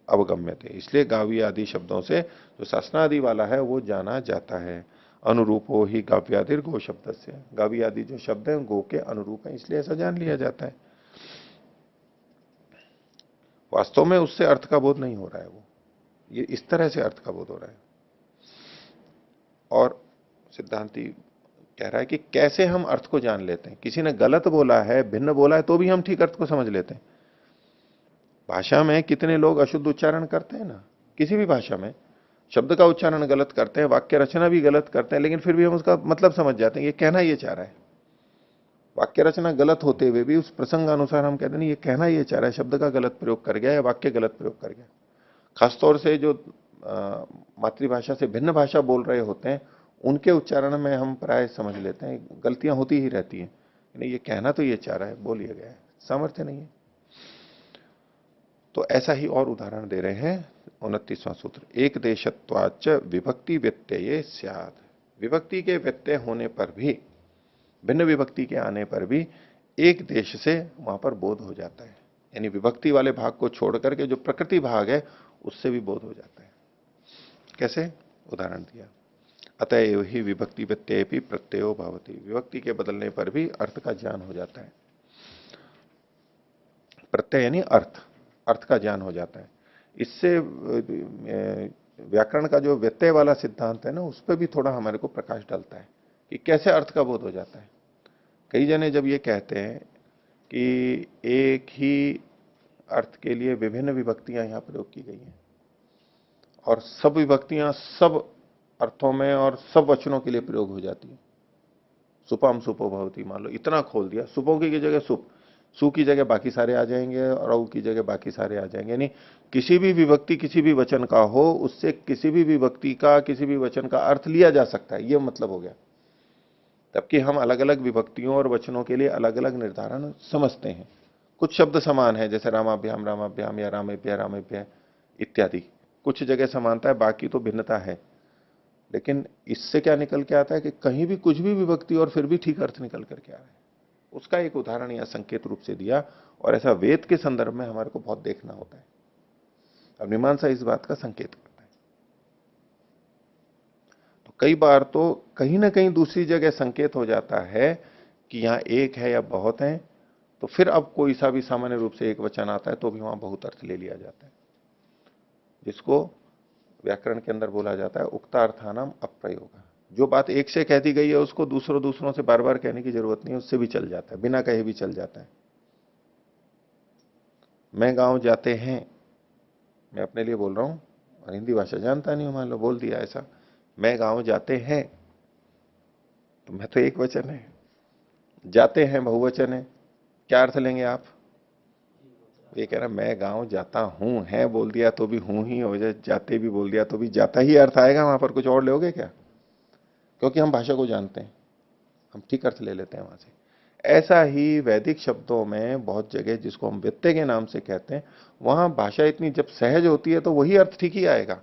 अवगम्यते, इसलिए गावी आदि शब्दों से जो शासनादि वाला है वो जाना जाता है। अनुरूपो ही गाव्यादिर गो शब्द से, गावी आदि जो शब्द है गो के अनुरूप है, इसलिए ऐसा जान लिया जाता है। वास्तव में उससे अर्थ का बोध नहीं हो रहा है, वो ये इस तरह से अर्थ का बोध हो रहा है। और सिद्धांती कह रहा है कि कैसे हम अर्थ को जान लेते हैं, किसी ने गलत बोला है, भिन्न बोला है, तो भी हम ठीक अर्थ को समझ लेते हैं। भाषा में कितने लोग अशुद्ध उच्चारण करते हैं ना, किसी भी भाषा में शब्द का उच्चारण गलत करते हैं, वाक्य रचना भी गलत करते हैं, लेकिन फिर भी हम उसका मतलब समझ जाते हैं, ये कहना ये चाह रहा है। वाक्य रचना गलत होते हुए भी उस प्रसंग अनुसार हम कहते हैं ये कहना ये चाह रहा है, शब्द का गलत प्रयोग कर गया या वाक्य गलत प्रयोग कर गया। खासतौर से जो मातृभाषा से भिन्न भाषा बोल रहे होते हैं उनके उच्चारण में हम प्राय समझ लेते हैं गलतियां होती ही रहती हैं, यानी ये कहना तो ये चाह रहा है, बोल लिया गया है, सामर्थ्य नहीं है। तो ऐसा ही और उदाहरण दे रहे हैं 29वां सूत्र, एक देशत्वाच विभक्ति व्यत्यये स्यात्, विभक्ति के व्यत्यय होने पर भी, भिन्न विभक्ति के आने पर भी एक देश से वहां पर बोध हो जाता है, यानी विभक्ति वाले भाग को छोड़ करके जो प्रकृति भाग है उससे भी बोध हो जाता है। कैसे, उदाहरण दिया, अतएव ही विभक्ति व्यत्यय भी प्रत्ययो भवति, विभक्ति के बदलने पर भी अर्थ का ज्ञान हो जाता है। प्रत्यय यानी अर्थ, अर्थ का ज्ञान हो जाता है। इससे व्याकरण का जो व्यत्यय वाला सिद्धांत है ना, उस पर भी थोड़ा हमारे को प्रकाश डालता है कि कैसे अर्थ का बोध हो जाता है। कई जने जब ये कहते हैं कि एक ही अर्थ के लिए विभिन्न विभक्तियां यहां प्रयोग की गई हैं और सब विभक्तियां सब अर्थों में और सब वचनों के लिए प्रयोग हो जाती है, सुपम सुपो भवती, मान लो इतना खोल दिया, सुपों की जगह सुप, सु की जगह बाकी सारे आ जाएंगे और औ की जगह बाकी सारे आ जाएंगे, यानी किसी भी विभक्ति किसी भी वचन का हो उससे किसी भी विभक्ति का किसी भी वचन का अर्थ लिया जा सकता है, ये मतलब हो गया। तबकि हम अलग अलग विभक्तियों और वचनों के लिए अलग अलग निर्धारण समझते हैं। कुछ शब्द समान है, जैसे रामाभ्याम रामाभ्याम या रामेभ्य रामेभ्य इत्यादि, कुछ जगह समानता है, बाकी तो भिन्नता है। लेकिन इससे क्या निकल के आता है कि कहीं भी कुछ भी विभक्ति और फिर भी ठीक अर्थ निकल करके आ रहा है। उसका एक उदाहरण या संकेत रूप से दिया, और ऐसा वेद के संदर्भ में हमारे को बहुत देखना होता है। अब मीमांसा इस बात का संकेत करता है। तो कई बार तो कहीं ना कहीं दूसरी जगह संकेत हो जाता है कि यहां एक है या बहुत है, तो फिर अब कोई सा भी सामान्य रूप से एक वचन आता है तो भी वहां बहुत अर्थ ले लिया जाता है, जिसको व्याकरण के अंदर बोला जाता है उक्तार्थानाम अप्रयोग। जो बात एक से कह दी गई है उसको दूसरों से बार बार कहने की जरूरत नहीं है, उससे भी चल जाता है, बिना कहे भी चल जाता है। मैं गांव जाते हैं, मैं अपने लिए बोल रहा हूं और हिंदी भाषा जानता नहीं हूं, मान लो बोल दिया ऐसा, मैं गांव जाते हैं, तो मैं तो एक वचन है, जाते हैं बहुवचन है, क्या अर्थ लेंगे आप? ये कह रहा मैं गांव जाता हूं, है बोल दिया तो भी हूं ही हो जाए, जाते भी बोल दिया तो भी जाता ही अर्थ आएगा, वहां पर कुछ और लोगे क्या? क्योंकि हम भाषा को जानते हैं, हम ठीक अर्थ ले लेते हैं वहां से। ऐसा ही वैदिक शब्दों में बहुत जगह जिसको हम व्यत्यय के नाम से कहते हैं, वहां भाषा इतनी जब सहज होती है तो वही अर्थ ठीक ही आएगा।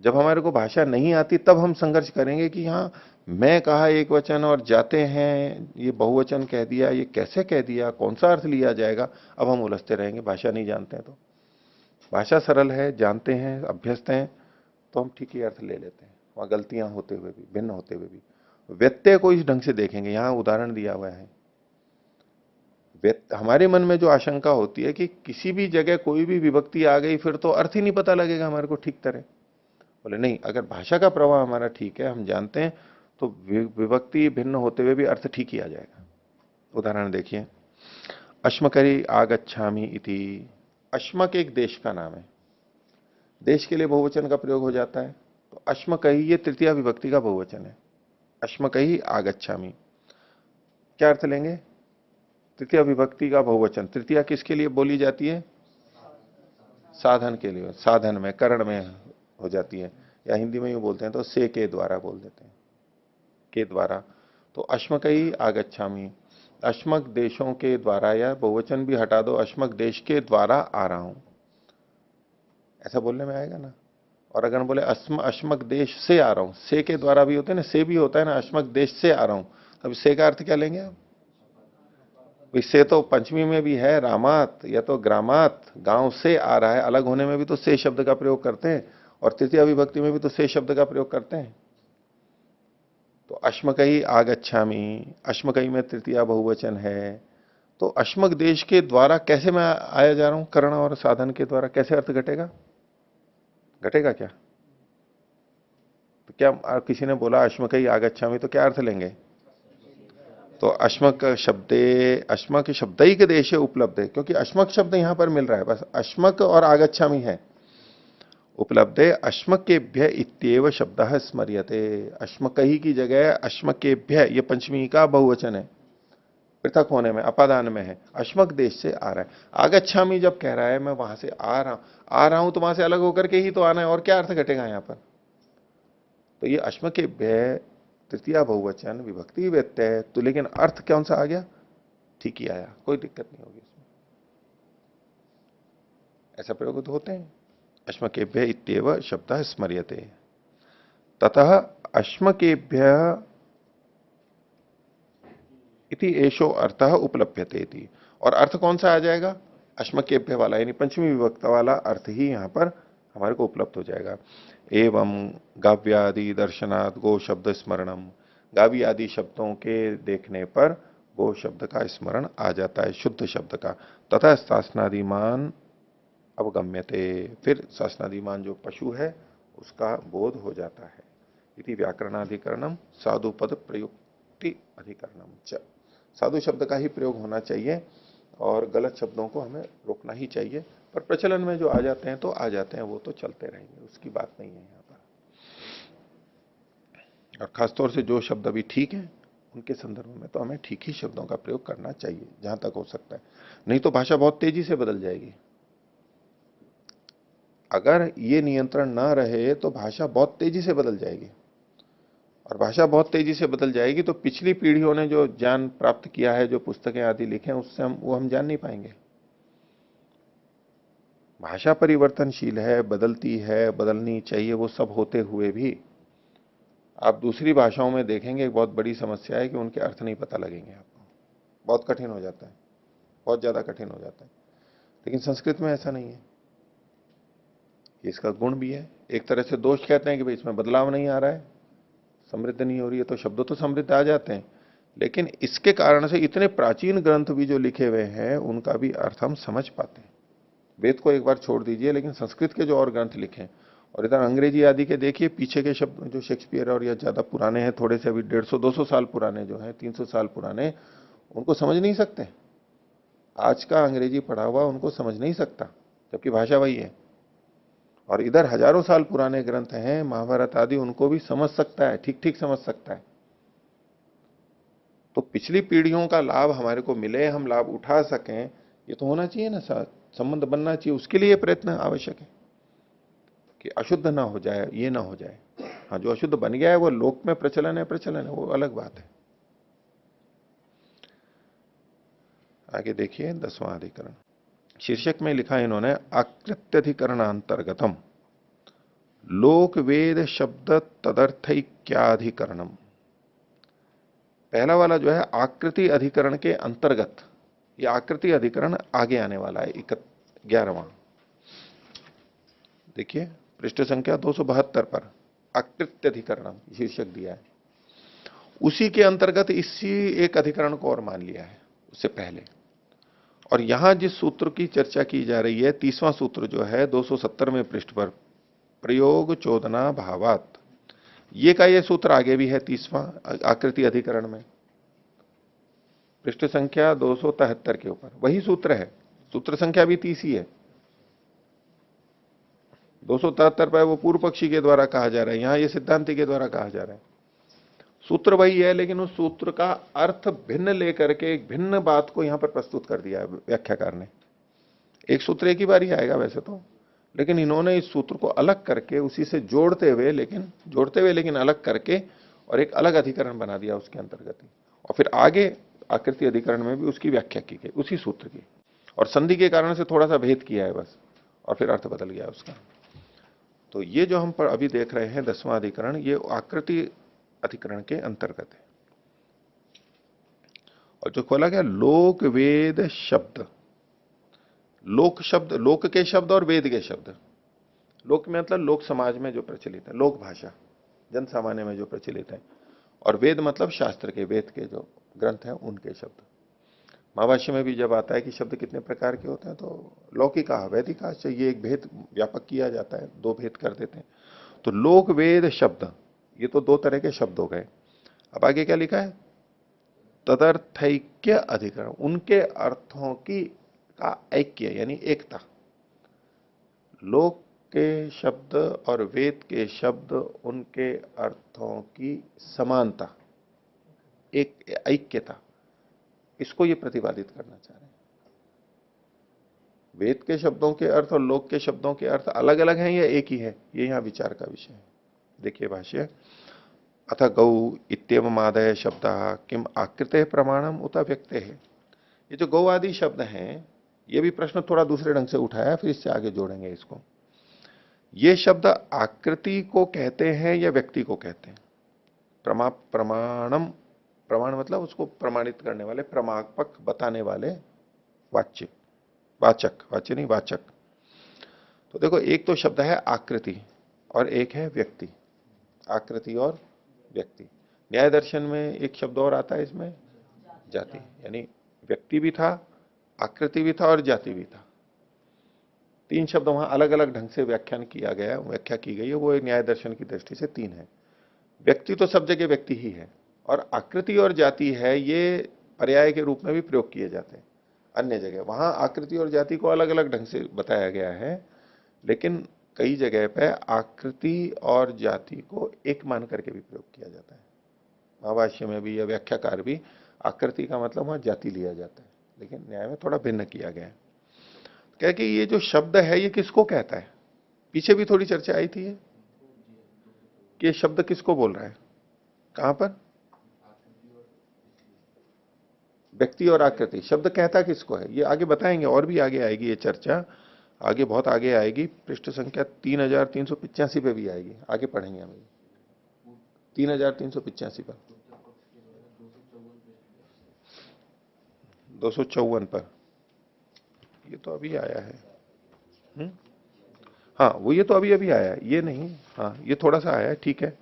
जब हमारे को भाषा नहीं आती तब हम संघर्ष करेंगे कि हाँ, मैं कहा एक वचन और जाते हैं ये बहुवचन कह दिया, ये कैसे कह दिया, कौन सा अर्थ लिया जाएगा। अब हम उलझते रहेंगे, भाषा नहीं जानते हैं तो। भाषा सरल है, जानते हैं, अभ्यस्त हैं, तो हम ठीक ही अर्थ ले लेते हैं, वहां गलतियां होते हुए भी, भिन्न होते हुए भी। व्यत्यय को इस ढंग से देखेंगे, यहां उदाहरण दिया हुआ है। हमारे मन में जो आशंका होती है कि किसी भी जगह कोई भी विभक्ति आ गई फिर तो अर्थ ही नहीं पता लगेगा हमारे को ठीक तरह। बोले नहीं, अगर भाषा का प्रवाह हमारा ठीक है, हम जानते हैं, तो विभक्ति भिन्न होते हुए भी अर्थ ठीक ही आ जाएगा। उदाहरण देखिए, अश्मकरी आगच्छामि इति। अश्मक एक देश का नाम है, देश के लिए बहुवचन का प्रयोग हो जाता है, तो अश्मकही ये तृतीया विभक्ति का बहुवचन है। अश्मकही आगच्छामि, क्या अर्थ लेंगे? तृतीया विभक्ति का बहुवचन। तृतीया किसके लिए बोली जाती है? साधन के लिए, साधन में, करण में हो जाती है, या हिंदी में यूं बोलते हैं तो से के द्वारा बोल देते हैं, के द्वारा। तो अश्मकई आगच्छामि, अश्मक देशों के द्वारा, या बहुवचन भी हटा दो, अश्मक देश के द्वारा आ रहा हूं, ऐसा बोलने में आएगा ना। और अगर हम बोले अश्मक देश से आ रहा हूं, से के द्वारा भी होते हैं ना, से भी होता है ना, अश्मक देश से आ रहा हूं, अब से का अर्थ क्या लेंगे आप? इससे तो पंचमी में भी है, रामात या तो ग्रामात, गांव से आ रहा है, अलग होने में भी तो से शब्द का प्रयोग करते हैं, और तृतीय विभक्ति में भी तो से शब्द का प्रयोग करते हैं। तो अश्मकई आगच्छामि, अश्मकई में तृतीया बहुवचन है, तो अश्मक देश के द्वारा कैसे मैं आया जा रहा हूं? कर्ण और साधन के द्वारा, कैसे अर्थ घटेगा? घटेगा क्या? तो क्या किसी ने बोला अश्मकई आगच्छामि, तो क्या अर्थ लेंगे? तो अश्मक शब्दे, अश्मक शब्दैक देशे उपलब्ध है, क्योंकि अश्मक शब्द यहां पर मिल रहा है, बस अश्मक और आगच्छामि है। उपलब्धे अश्मकेभ्य इत्येव शब्दः स्मर्यते। अश्मकही की जगह अश्मकेभ्य, ये पंचमी का बहुवचन है, पृथक होने में, अपादान में है, अश्मक देश से आ रहा है। आगच्छामि जब कह रहा है मैं वहां से आ रहा हूं, तो वहां से अलग होकर के ही तो आना है, और क्या अर्थ घटेगा यहां पर? तो ये अश्मकेभ्य तृतीया बहुवचन, विभक्ति व्यत्यय, तो लेकिन अर्थ कौन सा आ गया? ठीक ही आया, कोई दिक्कत नहीं होगी इसमें। ऐसा प्रयोग तो होते हैं। अश्मकेभ्य इत्येव शब्दः स्मर्यते। ततः अश्मकेभ्य इति एषो अर्थः उपलभ्यते इति। और अर्थ कौन सा आ जाएगा? अश्मकेभ्य वाला, यानी पंचमी विभक्त वाला अर्थ ही यहां पर हमारे को उपलब्ध हो जाएगा। एवं गाव्यादि दर्शनात् गो शब्द स्मरणम, गावी आदि शब्दों के देखने पर गो शब्द का स्मरण आ जाता है, शुद्ध शब्द का। तथा शासनादिमान अवगम्यते, फिर शासनादिमान जो पशु है उसका बोध हो जाता है। इति व्याकरणाधिकरणम साधु पद प्रयुक्ति अधिकरणम च। साधु शब्द का ही प्रयोग होना चाहिए और गलत शब्दों को हमें रोकना ही चाहिए, पर प्रचलन में जो आ जाते हैं तो आ जाते हैं, वो तो चलते रहेंगे, उसकी बात नहीं है यहाँ पर। और खासतौर से जो शब्द अभी ठीक है उनके संदर्भ में तो हमें ठीक ही शब्दों का प्रयोग करना चाहिए जहां तक हो सकता है, नहीं तो भाषा बहुत तेजी से बदल जाएगी। अगर ये नियंत्रण ना रहे तो भाषा बहुत तेजी से बदल जाएगी, और भाषा बहुत तेजी से बदल जाएगी तो पिछली पीढ़ियों ने जो ज्ञान प्राप्त किया है, जो पुस्तकें आदि लिखे हैं, उससे हम जान नहीं पाएंगे। भाषा परिवर्तनशील है, बदलती है, बदलनी चाहिए, वो सब होते हुए भी आप दूसरी भाषाओं में देखेंगे एक बहुत बड़ी समस्या है कि उनके अर्थ नहीं पता लगेंगे आपको, बहुत कठिन हो जाता है, बहुत ज्यादा कठिन हो जाता है। लेकिन संस्कृत में ऐसा नहीं है, इसका गुण भी है। एक तरह से दोष कहते हैं कि भाई इसमें बदलाव नहीं आ रहा है, समृद्ध नहीं हो रही है, तो शब्द तो समृद्ध आ जाते हैं, लेकिन इसके कारण से इतने प्राचीन ग्रंथ भी जो लिखे हुए हैं उनका भी अर्थ हम समझ पाते हैं। वेद को एक बार छोड़ दीजिए, लेकिन संस्कृत के जो और ग्रंथ लिखे, और इधर अंग्रेजी आदि के देखिए, पीछे के शब्द जो शेक्सपियर और या ज्यादा पुराने हैं, थोड़े से अभी 150-200 साल पुराने जो हैं, 300 साल पुराने, उनको समझ नहीं सकते। आज का अंग्रेजी पढ़ा हुआ उनको समझ नहीं सकता, जबकि भाषा वही है। और इधर हजारों साल पुराने ग्रंथ हैं, महाभारत आदि, उनको भी समझ सकता है, ठीक ठीक समझ सकता है। तो पिछली पीढ़ियों का लाभ हमारे को मिले, हम लाभ उठा सकें, ये तो होना चाहिए ना, संबंध बनना चाहिए, उसके लिए प्रयत्न आवश्यक है कि अशुद्ध ना हो जाए, ये ना हो जाए। हाँ, जो अशुद्ध बन गया है वो लोक में प्रचलन है, वो अलग बात है। आगे देखिए 10वां अधिकरण। शीर्षक में लिखा इन्होंने आकृत्यधिकरणांतर्गतम लोक वेद शब्द तदर्थैक्याधिकरणम। पहला वाला जो है आकृति अधिकरण के अंतर्गत, ये आकृति अधिकरण आगे आने वाला है 11वां। देखिए पृष्ठ संख्या 272 पर आकृत्य अधिकरणम शीर्षक दिया है, उसी के अंतर्गत इसी एक अधिकरण को और मान लिया है उससे पहले। और यहां जिस सूत्र की चर्चा की जा रही है 30वां सूत्र जो है 270वें पृष्ठ पर, प्रयोग चोदना भावात, ये का ये सूत्र आगे भी है 30वां आकृति अधिकरण में, पृष्ठ संख्या 273 के ऊपर वही सूत्र है, सूत्र संख्या भी 30 ही है। 273 पर वो पूर्व पक्षी के द्वारा कहा जा रहा है, यहां ये सिद्धांति के द्वारा कहा जा रहा है। सूत्र वही है, लेकिन उस सूत्र का अर्थ भिन्न लेकर के एक भिन्न बात को यहां पर प्रस्तुत कर दिया है व्याख्याकार ने। एक सूत्र एक ही बार ही आएगा वैसे तो, लेकिन इन्होंने इस सूत्र को अलग करके उसी से जोड़ते हुए लेकिन अलग करके और एक अलग अधिकरण बना दिया उसके अंतर्गत ही। और फिर आगे आकृति अधिकरण में भी उसकी व्याख्या की गई उसी सूत्र की, और संधि के कारण से थोड़ा सा भेद किया है बस, और फिर अर्थ बदल गया उसका। तो ये जो हम पर अभी देख रहे हैं 10वां अधिकरण, ये आकृति अधिकरण के अंतर्गत है। और जो खोला गया लोक वेद शब्द, लोक शब्द, लोक के शब्द और वेद के शब्द। लोक में मतलब लोक समाज में जो प्रचलित है, लोक भाषा जन सामान्य में जो प्रचलित है, और वेद मतलब शास्त्र के, वेद के जो ग्रंथ हैं उनके शब्द। महाभाष्य में भी जब आता है कि शब्द कितने प्रकार के होते हैं, तो लौकिका वैदिका चाहिए एक भेद व्यापक किया जाता है, दो भेद कर देते हैं। तो लोक वेद शब्द, ये तो दो तरह के शब्द हो गए। अब आगे क्या लिखा है, तदर्थैक्य अधिकरण, उनके अर्थों की का ऐक्य यानी एकता। लोक के शब्द और वेद के शब्द, उनके अर्थों की समानता, एक ऐक्यता, इसको ये प्रतिपादित करना चाह रहे हैं। वेद के शब्दों के अर्थ और लोक के शब्दों के अर्थ अलग अलग हैं या एक ही है, ये यहां विचार का विषय है। देखिए भाष्य, अथ गौ इत्येवमादय शब्द किम आकृते प्रमाणम उत व्यक्ते है। ये जो गौ आदि शब्द हैं, ये भी प्रश्न थोड़ा दूसरे ढंग से उठाया, फिर इससे आगे जोड़ेंगे इसको। ये शब्द आकृति को कहते हैं या व्यक्ति को कहते हैं? प्रमाणम, प्रमाण मतलब उसको प्रमाणित करने वाले, प्रमापक बताने वाले, वाच्य, वाचक, वाच्य नहीं वाचक। तो देखो एक तो शब्द है आकृति और एक है व्यक्ति, आकृति और व्यक्ति। न्याय दर्शन में एक शब्द और आता है इसमें, जाति, यानी व्यक्ति भी था, आकृति भी था और जाति भी था। तीन शब्द वहां अलग अलग ढंग से व्याख्यान किया गया, व्याख्या की गई है, वो न्याय दर्शन की दृष्टि से तीन है। व्यक्ति तो सब जगह व्यक्ति ही है, और आकृति और जाति है, ये पर्याय के रूप में भी प्रयोग किए जाते हैं अन्य जगह। वहां आकृति और जाति को अलग अलग ढंग से बताया गया है, लेकिन कई जगह पे आकृति और जाति को एक मान करके भी प्रयोग किया जाता है। महाभाष्य में भी या व्याख्याकार भी आकृति का मतलब वहां जाति लिया जाता है, लेकिन न्याय में थोड़ा भिन्न किया गया है। क्या कि ये जो शब्द है ये किसको कहता है, पीछे भी थोड़ी चर्चा आई थी कि ये शब्द किसको बोल रहा है, कहां पर, व्यक्ति और आकृति, शब्द कहता किसको है, ये आगे बताएंगे, और भी आगे आएगी ये चर्चा, आगे बहुत आगे आएगी, पृष्ठ संख्या 3385 पे भी आएगी, आगे पढ़ेंगे हम 3385 पर, 254 पर, ये तो अभी आया है। हाँ वो ये तो अभी अभी आया है, ये नहीं, हाँ ये थोड़ा सा आया है, ठीक है।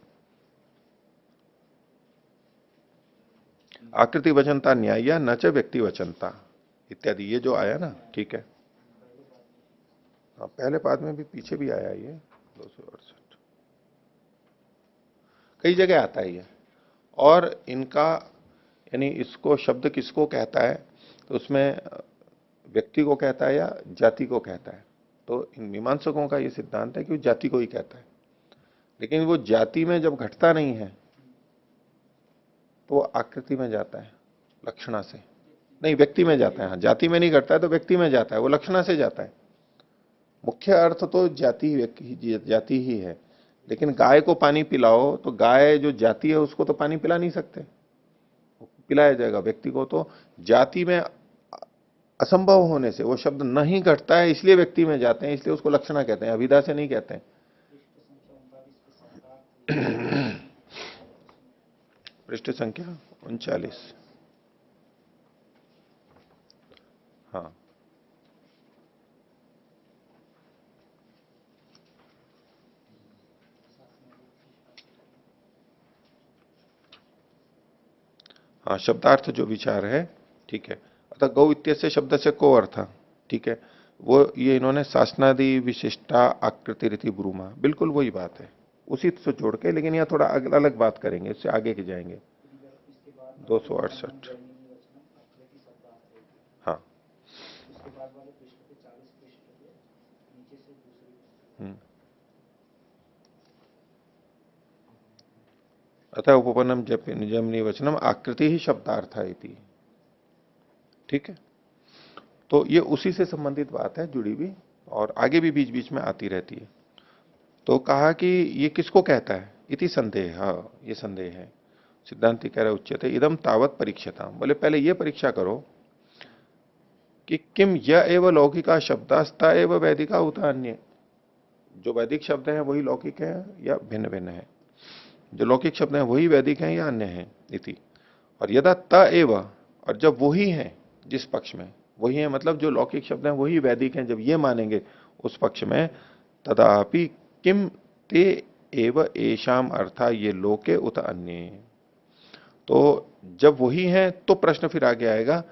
आकृति वचनता न्याय न च व्यक्ति वचनता इत्यादि, ये जो आया ना, ठीक है। हाँ पहले पाद में भी, पीछे भी आया ये 268, कई जगह आता है ये। और इनका यानी इसको शब्द किसको कहता है, तो उसमें व्यक्ति को कहता है या जाति को कहता है। तो इन मीमांसकों का ये सिद्धांत है कि वो जाति को ही कहता है, लेकिन वो जाति में जब घटता नहीं है तो वो आकृति में जाता है, लक्षणा से, नहीं व्यक्ति में जाता है। हाँ जाति में नहीं घटता है तो व्यक्ति में जाता है, वो लक्षणा से जाता है। मुख्य अर्थ तो जाति ही है, लेकिन गाय को पानी पिलाओ तो गाय जो जाति है उसको तो पानी पिला नहीं सकते, पिलाया जाएगा। व्यक्ति को तो जाति में असंभव होने से वो शब्द नहीं घटता है, इसलिए व्यक्ति में जाते हैं, इसलिए उसको लक्षणा कहते हैं, अभिधा से नहीं कहते हैं। पृष्ठ संख्या 39। हाँ, हाँ, शब्दार्थ जो विचार है, ठीक है। अतः गौ इत्यस्य शब्द से को अर्थ, ठीक है। वो ये इन्होंने शासनादि विशिष्टा आकृति रीति ब्रूमा, बिल्कुल वही बात है, उसी से जोड़ के, लेकिन यहाँ थोड़ा अलग बात करेंगे, इससे आगे के जाएंगे। 268। हाँ। हम्म। अतः उपपन्नम जमनी वचनम आकृति ही शब्दार्थ है, ठीक है। तो ये उसी से संबंधित बात है, जुड़ी हुई, और आगे भी बीच बीच में आती रहती है। तो कहा कि ये किसको कहता है, इति संदेह, ये संदेह है। सिद्धांति कह रहे उच्यते इदम तावत परीक्षता, बोले पहले ये परीक्षा करो कि किम य एव लौकिका शब्दास्ता एव वैदिका उत अन्य, जो वैदिक शब्द हैं वही लौकिक है या भिन्न भिन्न है, जो लौकिक शब्द हैं वही वैदिक हैं या अन्य हैं, इति। और यदा त एव, और जब वही है जिस पक्ष में वही है, मतलब जो लौकिक शब्द हैं वही वैदिक हैं, जब ये मानेंगे उस पक्ष में, तदापि किम ते एव एशाम अर्था ये लोके उत अन्य, तो जब वही है तो प्रश्न फिर आगे आएगा,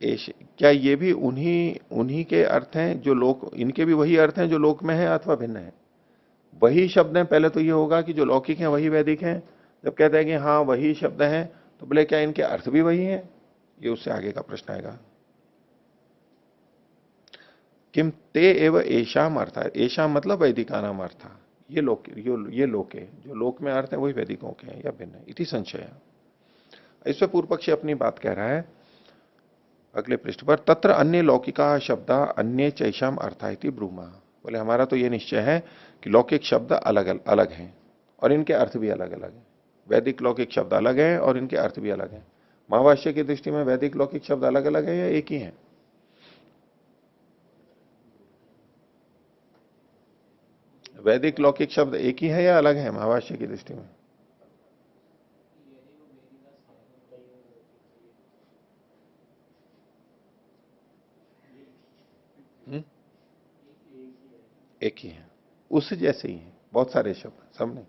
क्या ये भी उन्हीं उन्हीं के अर्थ हैं जो लोक, इनके भी वही अर्थ हैं जो लोक में है अथवा भिन्न है। वही शब्द हैं, पहले तो ये होगा कि जो लौकिक हैं वही वैदिक हैं, जब कहते हैं कि हाँ वही शब्द हैं, तो बोले क्या इनके अर्थ भी वही हैं, ये उससे आगे का प्रश्न आएगा। किम ते एव ऐशाम अर्थ, ऐशाम मतलब वैदिका नाम अर्थ, ये लोके, जो लोक में अर्थ है वही वैदिकों के हैं या भिन्न है, इति संशय। इस पर पूर्व पक्षी अपनी बात कह रहा है अगले पृष्ठ पर, तत्र अन्य लौकिका शब्द अन्य चैशाम अर्था इति ब्रूमा, बोले हमारा तो ये निश्चय है कि लौकिक शब्द अलग अलग हैं और इनके अर्थ भी अलग अलग हैं। वैदिक लौकिक शब्द अलग हैं और इनके अर्थ भी अलग हैं। महाभाष्य की दृष्टि में वैदिक लौकिक शब्द अलग अलग है या एक ही है? वैदिक लौकिक शब्द एक ही है या अलग है महाभाष्य की दृष्टि में? हुँ? एक ही है, उस जैसे ही है, बहुत सारे शब्द, सब नहीं।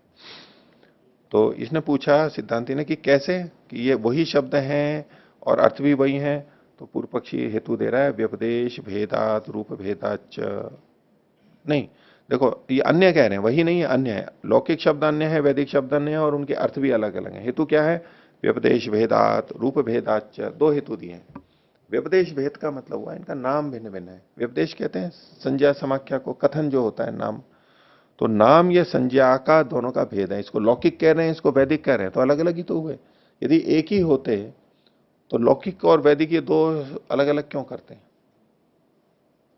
तो इसने पूछा सिद्धांति ने कि कैसे, कि ये वही शब्द हैं और अर्थ भी वही हैं, तो पूर्व पक्षी हेतु दे रहा है, व्यपदेश भेदात रूप भेदाच, नहीं, देखो ये अन्य कह रहे हैं, वही नहीं है, अन्य है। लौकिक शब्द अन्य है, वैदिक शब्द अन्य है, और उनके अर्थ भी अलग अलग हैं। हेतु क्या है? व्यपदेश भेदात रूप भेदाच, दो हेतु दिए हैं। व्यपदेश भेद का मतलब हुआ इनका नाम भिन्न भिन्न है। व्यपदेश कहते हैं संज्ञा समाख्या को, कथन जो होता है नाम, तो नाम या संज्ञा का दोनों का भेद है। इसको लौकिक कह रहे हैं, इसको वैदिक कह रहे हैं, तो अलग अलग ही तो हुए। यदि एक ही होते तो लौकिक और वैदिक ये दो अलग अलग क्यों करते हैं?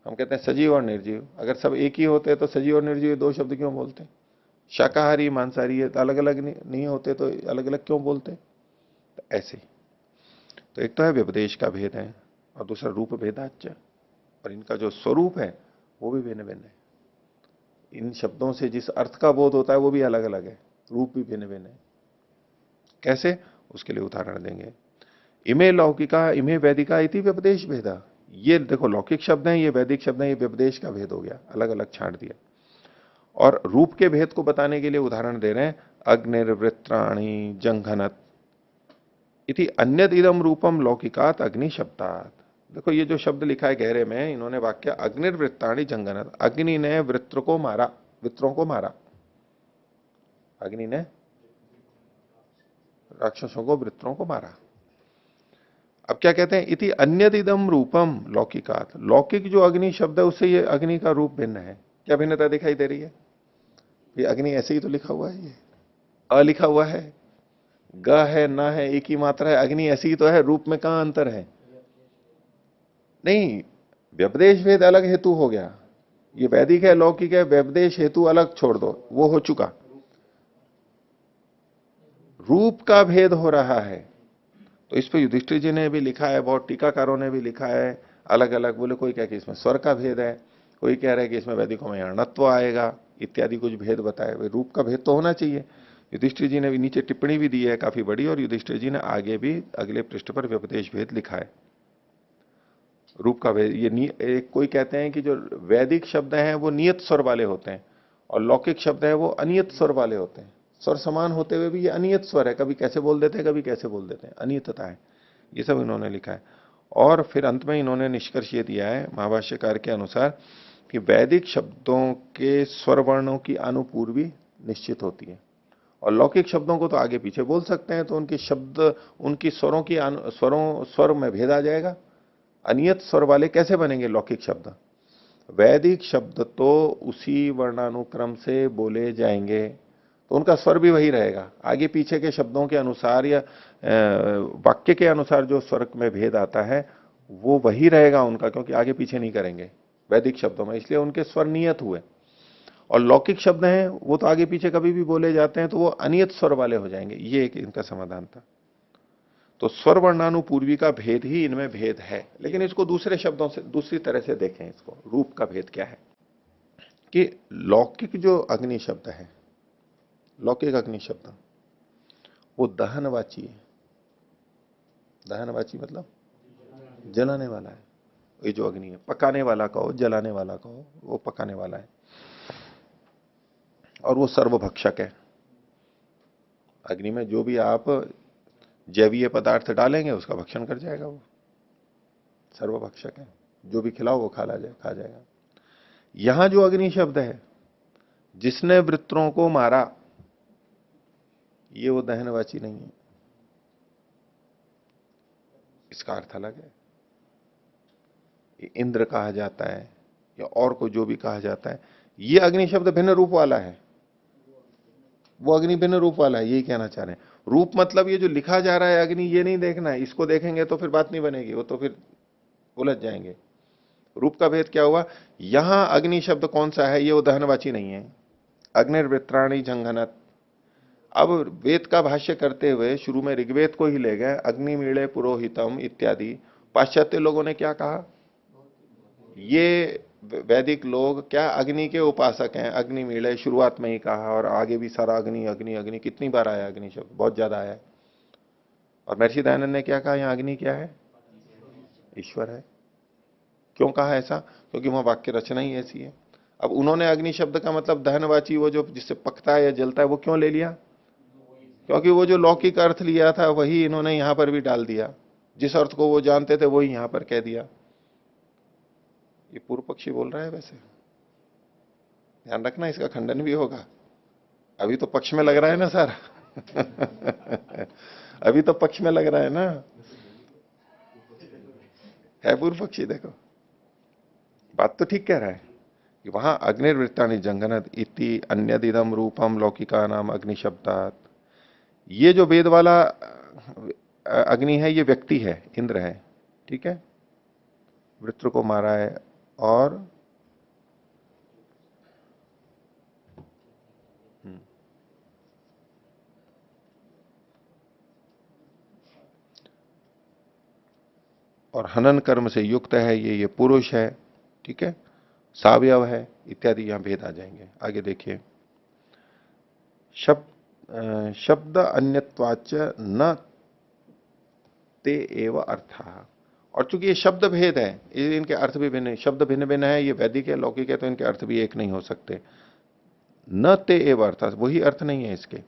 हम कहते हैं सजीव और निर्जीव, अगर सब एक ही होते तो सजीव और निर्जीव दो शब्द क्यों बोलते हैं? शाकाहारी मांसाहारी ये तो अलग अलग नहीं होते तो अलग अलग क्यों बोलते? तो ऐसे ही, तो एक तो है व्यपदेश का भेद है और दूसरा रूप भेदाच्य, और इनका जो स्वरूप है वो भी भिन्न भिन्न है। इन शब्दों से जिस अर्थ का बोध होता है वो भी अलग अलग है, रूप भी भिन्न भिन्न है। कैसे? उसके लिए उदाहरण देंगे। इमे लौकिका इमे वैदिका इति व्यपदेश भेदा, ये देखो लौकिक शब्द हैं, ये वैदिक शब्द हैं, ये व्यपदेश का भेद हो गया, अलग अलग छांट दिया। और रूप के भेद को बताने के लिए उदाहरण दे रहे हैं, अग्निर्वृत्राणि जंघनत इति अन्यद इदम रूपम लौकिकात अग्नि शब्दात। देखो ये जो शब्द लिखा है गहरे में, इन्होंने वाक्य अग्निर्वृत्ताणि जंघनत, अग्नि ने वृत्र को मारा, वृत्रों को मारा, अग्नि ने राक्षसों को वृत्रों को मारा। अब क्या कहते हैं? इति अन्यद इदम रूपम लौकिकात, लौकिक जो अग्नि शब्द है उससे ये अग्नि का रूप भिन्न है। क्या भिन्नता दिखाई दे रही है? ये अग्नि ऐसे ही तो लिखा हुआ है, ये अ लिखा हुआ है, ग है, न है, एक ही मात्रा है, अग्नि ऐसी ही तो है, रूप में कहां अंतर है? नहीं, व्यपदेश भेद अलग हेतु हो गया, ये वैदिक है लौकिक है, व्यपदेश हेतु अलग छोड़ दो, वो हो चुका। रूप का भेद हो रहा है, तो इस पर युधिष्ठिर जी ने भी लिखा है, बहुत टीकाकारों ने भी लिखा है, अलग अलग बोले, कोई कह कि इसमें स्वर का भेद है, कोई कह रहा है कि इसमें वैदिकों में णत्व आएगा, इत्यादि कुछ भेद बताए। भाई रूप का भेद तो होना चाहिए। युधिष्ठिर जी ने भी नीचे टिप्पणी भी दी है काफी बड़ी, और युधिष्ठिर जी ने आगे भी अगले पृष्ठ पर व्यपदेश भेद लिखा है। रूप का भेद ये एक कोई कहते हैं कि जो वैदिक शब्द हैं वो नियत स्वर वाले होते हैं, और लौकिक शब्द है वो अनियत स्वर वाले होते हैं। स्वर समान होते हुए भी ये अनियत स्वर है, कभी कैसे बोल देते हैं कभी कैसे बोल देते हैं, अनियतता है। ये सब इन्होंने लिखा है। और फिर अंत में इन्होंने निष्कर्ष ये दिया है महाभाष्यकार के अनुसार कि वैदिक शब्दों के स्वर वर्णों की अनुपूर्वी निश्चित होती है, और लौकिक शब्दों को तो आगे पीछे बोल सकते हैं, तो उनके शब्द उनकी स्वरों की स्वर में भेद आ जाएगा। अनियत स्वर वाले कैसे बनेंगे लौकिक शब्द? वैदिक शब्द तो उसी वर्णानुक्रम से बोले जाएंगे, तो उनका स्वर भी वही रहेगा। आगे पीछे के शब्दों के अनुसार या वाक्य के अनुसार जो स्वर में भेद आता है वो वही रहेगा उनका, क्योंकि आगे पीछे नहीं करेंगे वैदिक शब्दों में, इसलिए उनके स्वर नियत हुए। और लौकिक शब्द हैं वो तो आगे पीछे कभी भी बोले जाते हैं, तो वो अनियत स्वर वाले हो जाएंगे। ये एक इनका समाधान था। तो स्वर वर्णानुपूर्वी का भेद ही इनमें भेद है। लेकिन इसको दूसरे शब्दों से दूसरी तरह से देखें, इसको रूप का भेद क्या है कि लौकिक जो अग्नि शब्द है, लौकिक अग्नि शब्द वो दहनवाची है। दहनवाची मतलब जलाने वाला है। ये जो अग्नि है, पकाने वाला कहो जलाने वाला कहो, वो पकाने वाला है। और वो सर्वभक्षक है। अग्नि में जो भी आप जैवीय पदार्थ डालेंगे उसका भक्षण कर जाएगा, वो सर्वभक्षक है। जो भी खिलाओ वो खा जाएगा। यहां जो अग्नि शब्द है, जिसने वृत्रों को मारा, ये वो दहनवाची नहीं है, इसका अर्थ अलग है। ये इंद्र कहा जाता है या और को जो भी कहा जाता है, ये अग्नि शब्द भिन्न रूप वाला है। वो अग्नि भिन्न रूप वाला है, यही कहना चाह रहे हैं। रूप मतलब ये जो लिखा जा रहा है अग्नि, ये नहीं देखना है। इसको देखेंगे तो फिर बात नहीं बनेगी, वो तो फिर उलझ जाएंगे। रूप का भेद क्या हुआ? यहां अग्नि शब्द कौन सा है? ये वो दहनवाची नहीं है। अग्निर्वृत्राणि जंघनत। अब वेद का भाष्य करते हुए शुरू में ऋग्वेद को ही ले गए, अग्निमीळे पुरोहितम इत्यादि। पाश्चात्य लोगों ने क्या कहा? ये वैदिक लोग क्या अग्नि के उपासक हैं। अग्निमीळे शुरुआत में ही कहा, और आगे भी सारा अग्नि अग्नि अग्नि, कितनी बार आया अग्नि शब्द? बहुत ज्यादा आया। और महर्षि दयानंद ने क्या कहा? यहां अग्नि क्या है? ईश्वर है। क्यों कहा ऐसा? क्योंकि वहां वाक्य रचना ही ऐसी है। अब उन्होंने अग्नि शब्द का मतलब दहनवाची, वो जो जिससे पकता है या जलता है, वो क्यों ले लिया? क्योंकि वो जो लौकिक अर्थ लिया था वही इन्होंने यहां पर भी डाल दिया। जिस अर्थ को वो जानते थे वही यहां पर कह दिया। ये पूर्व पक्षी बोल रहा है वैसे, ध्यान रखना, इसका खंडन भी होगा। अभी तो पक्ष में लग रहा है ना सर। अभी तो पक्ष में लग रहा है ना, है पूर्व पक्षी। देखो बात तो ठीक कह रहा है कि वहां अग्निर्वृत्तानि जंगनत इति अन्यदिदम रूपम लौकिका नाम अग्नि शब्दात। ये जो वेद वाला अग्नि है, ये व्यक्ति है, इंद्र है, ठीक है, वृत्र को मारा है। और और हनन कर्म से युक्त है, ये पुरुष है, ठीक है, सावयव है इत्यादि, यहां भेद आ जाएंगे। आगे देखिए, शब्द अन्यत्वाच न ते एव अर्थ। और चूंकि ये शब्द भेद है, इनके अर्थ भी भिन्न, शब्द भिन्न भिन्न है, ये वैदिक है लौकिक है, तो इनके अर्थ भी एक नहीं हो सकते। न ते एव अर्थ, वही अर्थ नहीं है इसके।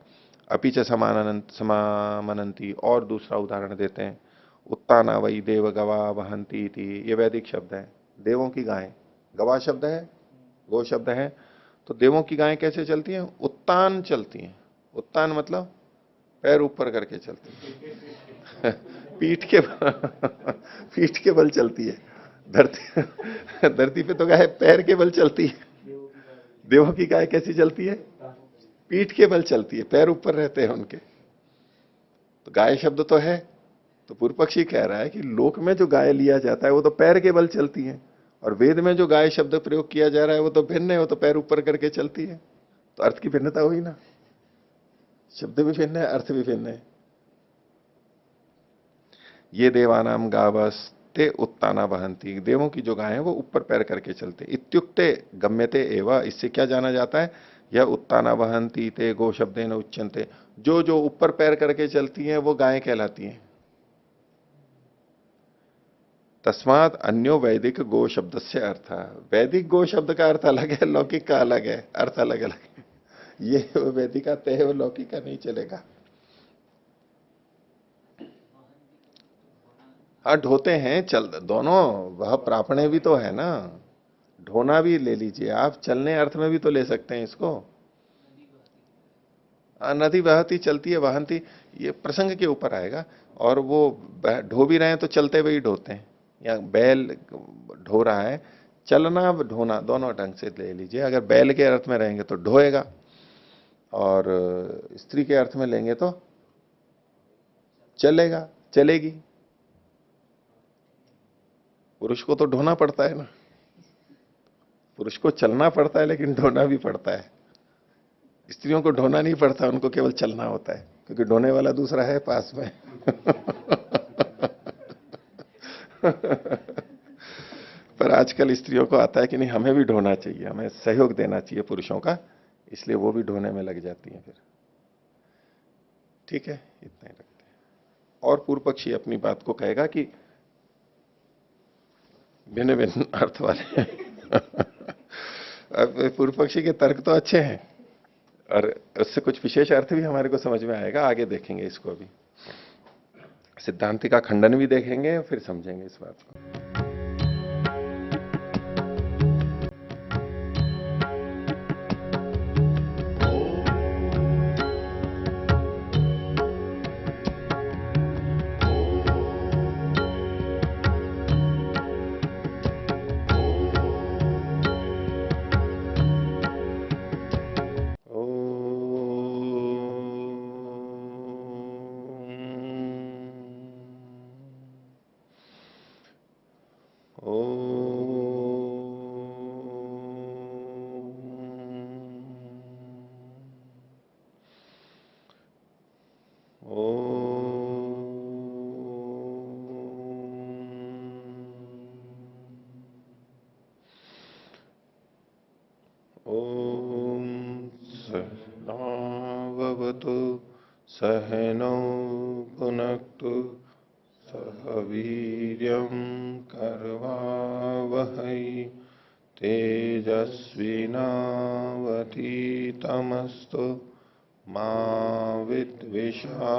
अपिच समामनंती। और दूसरा उदाहरण देते हैं, उत्ताना वही देव गवा वहंती थी, ये वैदिक शब्द है। देवों की गायें, गवा शब्द है, गो शब्द है, तो देवों की गायें कैसे चलती हैं? उत्तान चलती हैं। उत्तान मतलब पैर ऊपर करके चलती है। पीठ के पीठ के बल चलती है। धरती धरती पे तो गाय पैर के बल चलती है। देवों की गाय कैसी चलती है? पीठ के बल चलती है, पैर ऊपर रहते हैं उनके। तो गाय शब्द तो है, तो पूर्व पक्षी कह रहा है कि लोक में जो गाय लिया जाता है वो तो पैर के बल चलती है, और वेद में जो गाय शब्द प्रयोग किया जा रहा है वो तो भिन्न है, वो तो पैर ऊपर करके चलती है। तो अर्थ की भिन्नता हुई ना, शब्द भी भिन्न है, अर्थ भी भिन्न है। ये देवानाम गावस ते उत्ताना वहंती, देवों की जो गाय है वो ऊपर पैर करके चलते। इत्युक्ते गम्यते एवं, इससे क्या जाना जाता है, यह उत्ताना वहंती ते गो शब्देन उच्यन्ते, जो जो ऊपर पैर करके चलती हैं वो गायें कहलाती हैं। तस्मात अन्यो वैदिक गो शब्द से अर्थ, वैदिक गो शब्द का अर्थ अलग है, लौकिक का अलग है, अर्थ अलग अलग है। ये वैदिक का तय है, वो लौकिक का नहीं चलेगा। हाँ ढोते हैं, चल दोनों, वह प्रापणे भी तो है ना, ढोना भी ले लीजिए आप, चलने अर्थ में भी तो ले सकते हैं इसको। नदी बहती चलती है वहंती, ये प्रसंग के ऊपर आएगा। और वो ढो भी रहे हैं तो चलते हुए ही ढोते हैं, या बैल ढो रहा है, चलना ढोना दोनों ढंग से ले लीजिए। अगर बैल के अर्थ में रहेंगे तो ढोएगा, और स्त्री के अर्थ में लेंगे तो चलेगा, चलेगी। पुरुष को तो ढोना पड़ता है ना, पुरुष को चलना पड़ता है लेकिन ढोना भी पड़ता है। स्त्रियों को ढोना नहीं पड़ता, उनको केवल चलना होता है, क्योंकि ढोने वाला दूसरा है पास में। पर आजकल स्त्रियों को आता है कि नहीं, हमें भी ढोना चाहिए, हमें सहयोग देना चाहिए पुरुषों का, इसलिए वो भी ढोने में लग जाती हैं फिर। ठीक है, इतना ही रखते हैं। और पूर्व पक्षी अपनी बात को कहेगा कि भिन्न भिन्न अर्थ वाले। अब पूर्व पक्षी के तर्क तो अच्छे हैं, और उससे कुछ विशेष अर्थ भी हमारे को समझ में आएगा, आगे देखेंगे इसको। अभी सिद्धांति का खंडन भी देखेंगे, फिर समझेंगे इस बात को। ओम सहनावतु सहनौ भुनक्तु सह वीर्यं करवावहै तेजस्विनावधीतमस्तु मा विद्विषा।